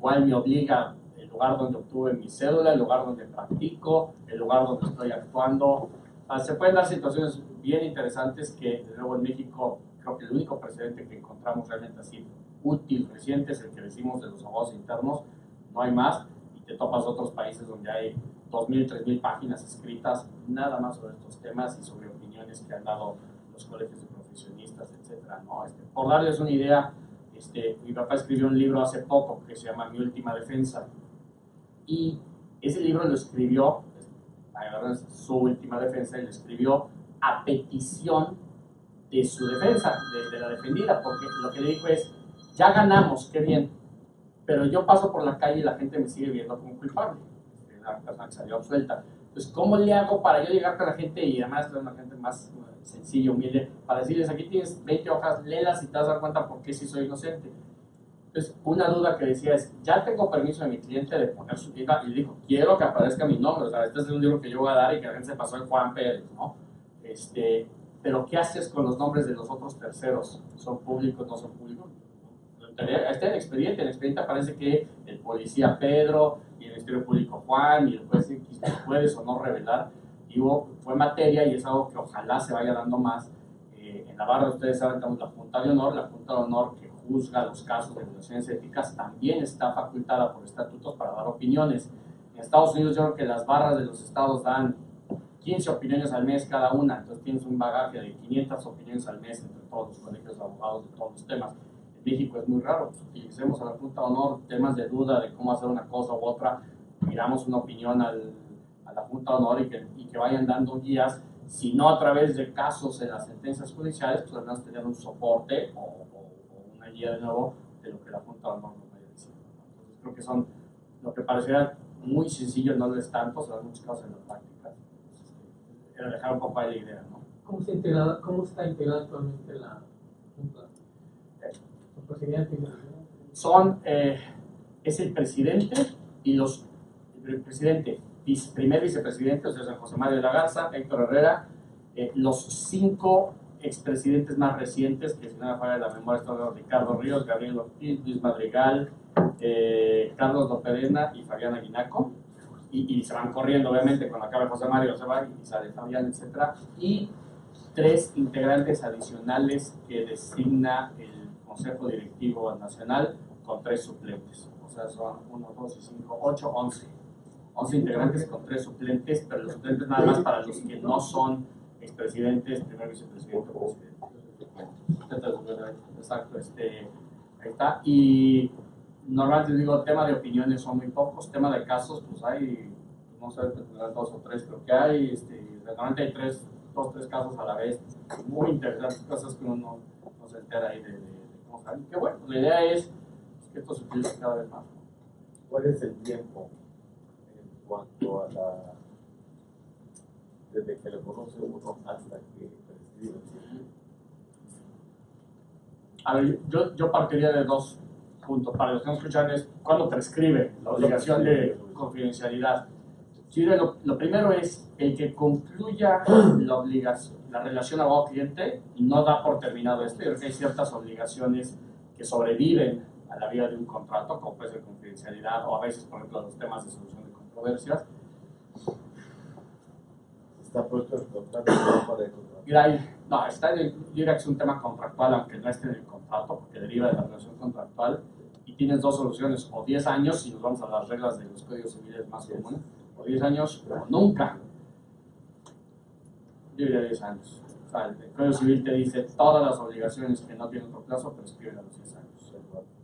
¿cuál me obliga? El lugar donde obtuve mi cédula, el lugar donde practico, el lugar donde estoy actuando. Se pueden dar situaciones bien interesantes que, de nuevo, en México, creo que el único precedente que encontramos realmente así útil, reciente, es el que decimos de los abogados internos. No hay más, y te topas otros países donde hay 2.000, 3.000 páginas escritas nada más sobre estos temas y sobre opiniones que han dado los colegios de profesionistas, etcétera, ¿no? Por darles una idea, mi papá escribió un libro hace poco que se llama Mi Última Defensa, y ese libro lo escribió, su última defensa, y lo escribió a petición de su defensa, de la defendida, porque lo que le dijo es, ya ganamos, qué bien, pero yo paso por la calle y la gente me sigue viendo como culpable. La persona que salió absuelta. Entonces, ¿cómo le hago para yo llegar con la gente y además ser una gente más sencilla, humilde, para decirles, aquí tienes 20 hojas, léelas y te vas a dar cuenta por qué sí soy inocente? Entonces, una duda que decía es, ya tengo permiso de mi cliente de poner su hija, y le dijo, quiero que aparezca mi nombre, o sea, este es un libro que yo voy a dar y que la gente se pasó en Juan Pérez, ¿no? Pero ¿qué haces con los nombres de los otros terceros? ¿Son públicos, no son públicos? Está en el expediente aparece que el policía Pedro y el Ministerio Público Juan y el juez X puedes o no revelar, y fue materia y es algo que ojalá se vaya dando más. En Navarra ustedes saben, tenemos la Junta de Honor que juzga los casos de violaciones éticas, también está facultada por estatutos para dar opiniones. En Estados Unidos yo creo que las barras de los estados dan 15 opiniones al mes cada una, entonces tienes un bagaje de 500 opiniones al mes entre todos los colegios de abogados de todos los temas. México es muy raro, pues utilicemos a la Junta de Honor temas de duda de cómo hacer una cosa u otra, miramos una opinión a la Junta de Honor y que vayan dando guías, si no a través de casos en las sentencias judiciales, pues al menos tener un soporte o una guía de nuevo de lo que la Junta de Honor nos vaya diciendo. Entonces creo que son, lo que pareciera muy sencillo no lo es tanto, se dan muchos casos en la práctica. Era dejar un poco ahí la idea, ¿no? ¿Cómo está integrada actualmente la Junta? Es el presidente y el presidente, primer vicepresidente, o sea, José Mario de la Garza, Héctor Herrera, los 5 expresidentes más recientes, que si no me falla la memoria, están Ricardo Ríos, Gabriel Ortiz, Luis Madrigal, Carlos Lopedena y Fabián Aguinaco, y se van corriendo, obviamente, cuando acabe José Mario se va y sale Fabián, etc. Y 3 integrantes adicionales que designa el Consejo Directivo Nacional con 3 suplentes. O sea, son 1, 2 y 5, 8, 11. 11 integrantes con 3 suplentes, pero los suplentes nada más para los que no son expresidentes, primer vicepresidente o presidente. Exacto, ahí está. Y normalmente digo, tema de opiniones son muy pocos, tema de casos, pues hay, no sé, 2 o 3 creo que hay, normalmente hay 2 o 3 casos a la vez, muy interesantes, cosas que uno no se entera ahí de cómo están. Y que bueno, pues la idea es que esto se utilice cada vez más. ¿Cuál es el tiempo en cuanto a desde que lo conoce uno hasta que prescribe? A ver, yo partiría de 2 puntos. Para los que no escuchan es cuándo prescribe la obligación de confidencialidad. Sí, lo primero es el que concluya la relación abogado-cliente no da por terminado esto. Yo creo que hay ciertas obligaciones que sobreviven a la vida de un contrato, como puede ser confidencialidad o a veces, por ejemplo, los temas de solución de controversias. ¿Está puesto el contrato para el contrato? No, yo diría que es un tema contractual, aunque no esté en el contrato, porque deriva de la relación contractual, y tienes 2 soluciones, o 10 años, si nos vamos a las reglas de los códigos civiles más comunes, o 10 años, o nunca. Yo diría 10 años. O sea, el Código Civil te dice todas las obligaciones que no tienen otro plazo, prescriben a los 10 años.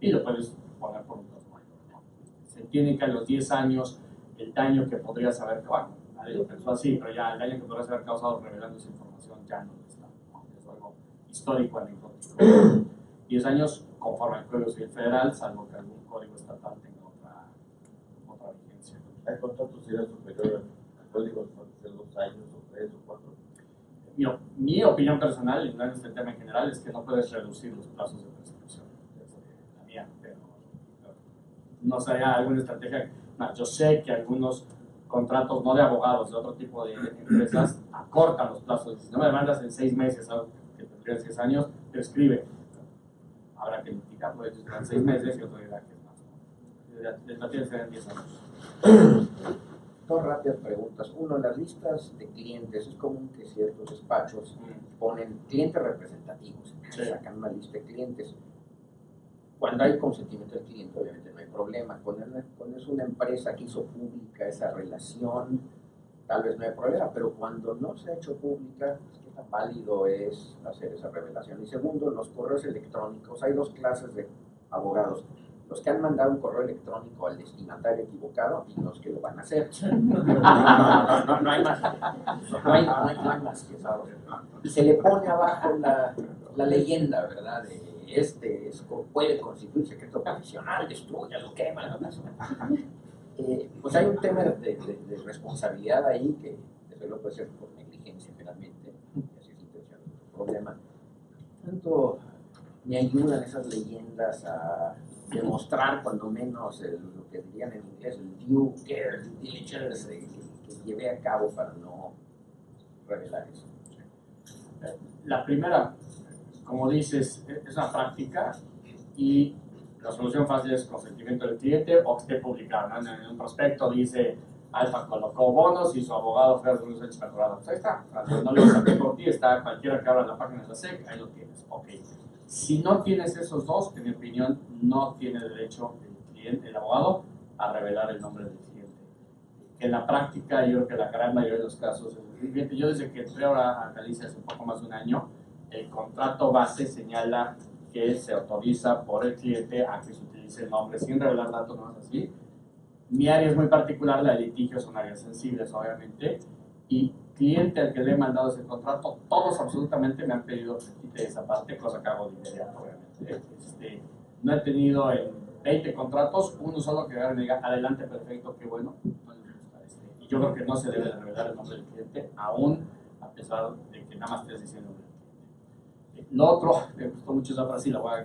Y lo puedes poner por un plazo mayor, ¿no? Se entiende que a los 10 años el daño que podrías haber, bueno, nadie lo pensó así, pero ya el daño que podrías haber causado revelando esa información ya no está, ¿no? Es algo histórico, anecdótico. 10 años conforme al Código Civil Federal, salvo que algún código estatal tenga otra vigencia. ¿Hay contratos si era superior al código de 2 años o 3 o 4? Mi opinión personal, y no en este tema en general, es que no puedes reducir los plazos de prescripción. Es la mía, pero no sé, alguna estrategia. No, yo sé que algunos contratos, no de abogados, de otro tipo de empresas, acortan los plazos. Si no me demandas en 6 meses, algo que tendría 10 años, prescribe. Habrá que litigarlo, de hecho serán 6 meses y otro dirá que es más. La tienes que en 10 años. 2 rápidas preguntas. Uno, en las listas de clientes es común que ciertos despachos ponen clientes representativos, sacan una lista de clientes. Cuando hay consentimiento del cliente, obviamente no hay problema. Cuando es una empresa que hizo pública esa relación, tal vez no hay problema, pero cuando no se ha hecho pública, ¿qué tan válido es hacer esa revelación? Y segundo, los correos electrónicos, hay 2 clases de abogados, los que han mandado un correo electrónico al destinatario equivocado y los que lo van a hacer. No hay más. No hay más que eso. Y se le pone abajo la leyenda, ¿verdad? De puede constituir secreto profesional, destruya, lo quema, ¿no? Pues hay un tema de responsabilidad ahí que desde luego puede ser por negligencia finalmente, así es intención del problema. Tanto me ayudan esas leyendas a demostrar cuando menos lo que dirían en inglés el due care, due diligence que llevé a cabo para no revelar eso. La primera, como dices, es una práctica y la solución fácil es consentimiento del cliente o que esté publicado, ¿no? En un prospecto dice Alfa colocó bonos y su abogado fue unos hechos facturados. Pues ahí está, cuando no lo saqué por ti, está cualquiera que abra la página de la SEC, ahí lo tienes. Ok. Si no tienes esos dos, en mi opinión, no tiene derecho el abogado a revelar el nombre del cliente. En la práctica, yo creo que la gran mayoría de los casos, yo desde que entré ahora a Galicia hace un poco más de un año, el contrato base señala que se autoriza por el cliente a que se utilice el nombre sin revelar datos, no es así. Mi área es muy particular, la de litigios son áreas sensibles, obviamente, y cliente al que le he mandado ese contrato, todos absolutamente me han pedido que quite esa parte, cosa que hago de inmediato, obviamente. No he tenido en 20 contratos, uno solo que me diga, adelante, perfecto, qué bueno. Y yo creo que no se debe de revelar el nombre del cliente, aún a pesar de que nada más estés diciendo el nombre del cliente. Lo otro, me gustó mucho esa frase y la voy a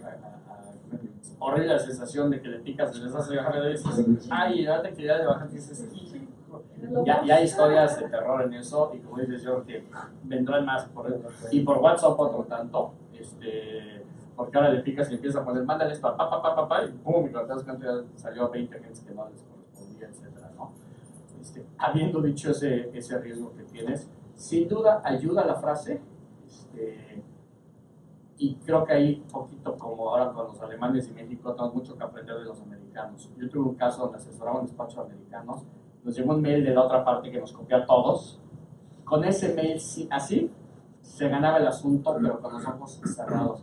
horrible la sensación de que le picas, le das a bajar y dices, ay, date que ya de bajar, dices, ya hay historias de terror en eso, y como dices yo, que vendrán más y por WhatsApp otro tanto, porque ahora le picas y empiezas a poner, mándale esto a y pum, y cuando te das cuenta ya salió a 20 gente que no les correspondía, etcétera, ¿no? Habiendo dicho ese riesgo que tienes, sin duda ayuda la frase, y creo que ahí un poquito como ahora con los alemanes y México tenemos mucho que aprender de los americanos. Yo tuve un caso donde asesoraba un despacho de americanos, nos llegó un mail de la otra parte que nos copió a todos. Con ese mail así se ganaba el asunto, pero con los ojos cerrados.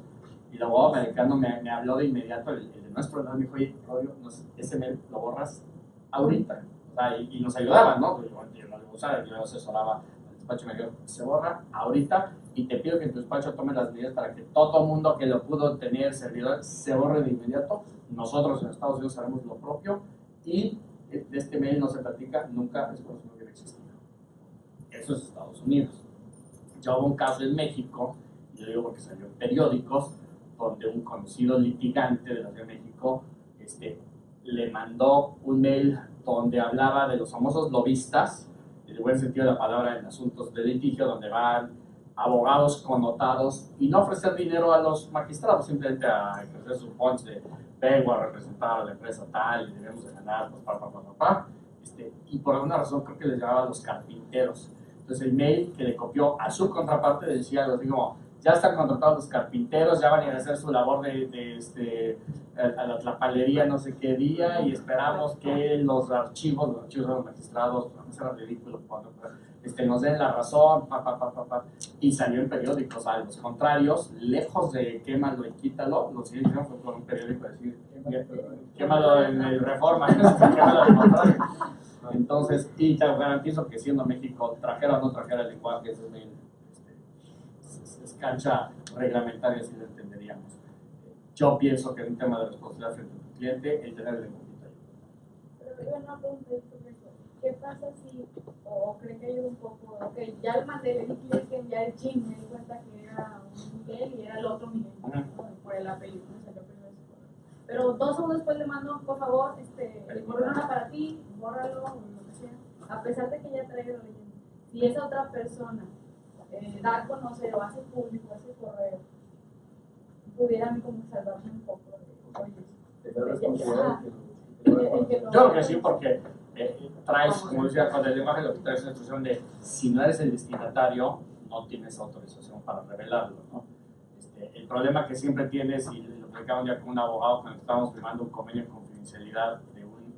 Y el abogado americano me habló de inmediato, el de nuestro lado, me dijo, oye, ese mail lo borras ahorita. O sea, y nos ayudaban, ¿no? Pues yo no lo usaba, yo asesoraba al despacho, me dijo, se borra ahorita y te pido que en tu despacho tome las medidas para que todo mundo que lo pudo tener servidor se borre de inmediato. Nosotros en Estados Unidos haremos lo propio y de este mail no se platica, nunca es como si no hubiera existido. Eso es Estados Unidos. Ya hubo un caso en México, yo digo porque salió en periódicos, donde un conocido litigante de la Ciudad de México le mandó un mail donde hablaba de los famosos lobistas, en el buen sentido de la palabra, en asuntos de litigio, donde van abogados connotados y no ofrecer dinero a los magistrados, simplemente a ejercer su punch de vengo a representar a la empresa tal y debemos de ganar, pues, y por alguna razón creo que les llamaba a los carpinteros. Entonces el mail que le copió a su contraparte decía algo así como, ya están contratados los carpinteros, ya van a ir a hacer su labor a la tlapalería no sé qué día y esperamos que los archivos de los magistrados, no será ridículo, nos den la razón, y salió en periódicos. A los contrarios, lejos de quémalo y quítalo, lo siguiente fue con un periódico decir, quémalo en el Reforma, quémalo al contrario. Entonces, y te garantizo que siendo México, trajera o no trajera el lenguaje, es cancha reglamentaria, si lo entenderíamos. Yo pienso que en un tema de responsabilidad frente a tu cliente, el tener el lenguaje ayuda. Pero una pregunta sobre eso. ¿Qué pasa si, o creen que ayuda un poco, ok, ya le mandé, le dije que enviar el chisme, me di cuenta que era un Miguel y era el otro Miguel, por el apellido, me salió primero ese correo. Pero 2 segundos después le mando, por favor, el correo no era para ti, bórralo, o lo que sea, a pesar de que ya traiga la leyenda. Si esa otra persona da a conocer o hace público ese correo, pudieran como salvarme un poco Yo creo que sí, porque traes, como decía, con el lenguaje lo que traes una instrucción de si no eres el destinatario, no tienes autorización para revelarlo, ¿no? El problema que siempre tienes, y lo platicaba un día con un abogado cuando estábamos firmando un convenio de confidencialidad de un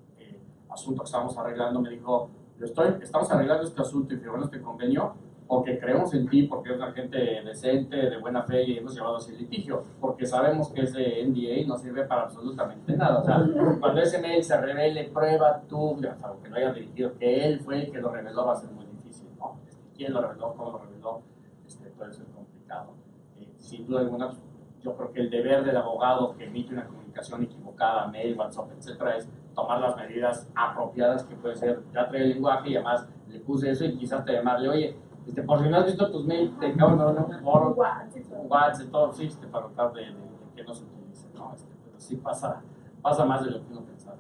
asunto que estábamos arreglando, me dijo, estamos arreglando este asunto y firmando este convenio, porque creemos en ti, porque es una gente decente, de buena fe y hemos llevado así el litigio, porque sabemos que ese NDA no sirve para absolutamente nada. O sea, cuando ese mail se revele, prueba tú, aunque lo hayas dirigido, que él fue el que lo reveló, va a ser muy difícil, ¿no? ¿Quién lo reveló? ¿Cómo lo reveló? Puede ser complicado. Sin duda alguna, yo creo que el deber del abogado que emite una comunicación equivocada, mail, WhatsApp, etcétera, es tomar las medidas apropiadas, que puede ser, ya trae el lenguaje y además le puse eso y quizás te llamarle, oye, por si no has visto tus mails, te acabo de dar un WhatsApp, todo, sí, para tratar de que no se utilice, ¿no? Pero sí pasa más de lo que uno pensaba.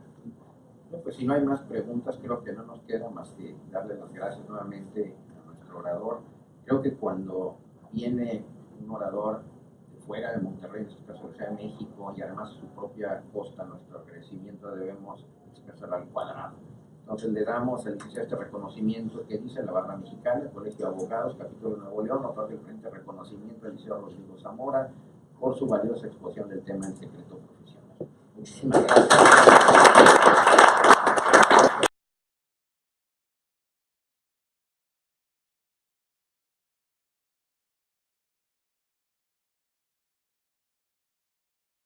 Pues si no hay más preguntas, creo que no nos queda más que darle las gracias nuevamente a nuestro orador. Creo que cuando viene un orador de fuera de Monterrey, en este caso de Ciudad de México, y además su propia costa, nuestro agradecimiento debemos expresar al cuadrado. Entonces le damos este reconocimiento que dice la Barra Mexicana, el Colegio de Abogados, Capítulo de Nuevo León, otorga el frente reconocimiento al Liceo Rodrigo Zamora por su valiosa exposición del tema en secreto profesional. Muchísimas gracias.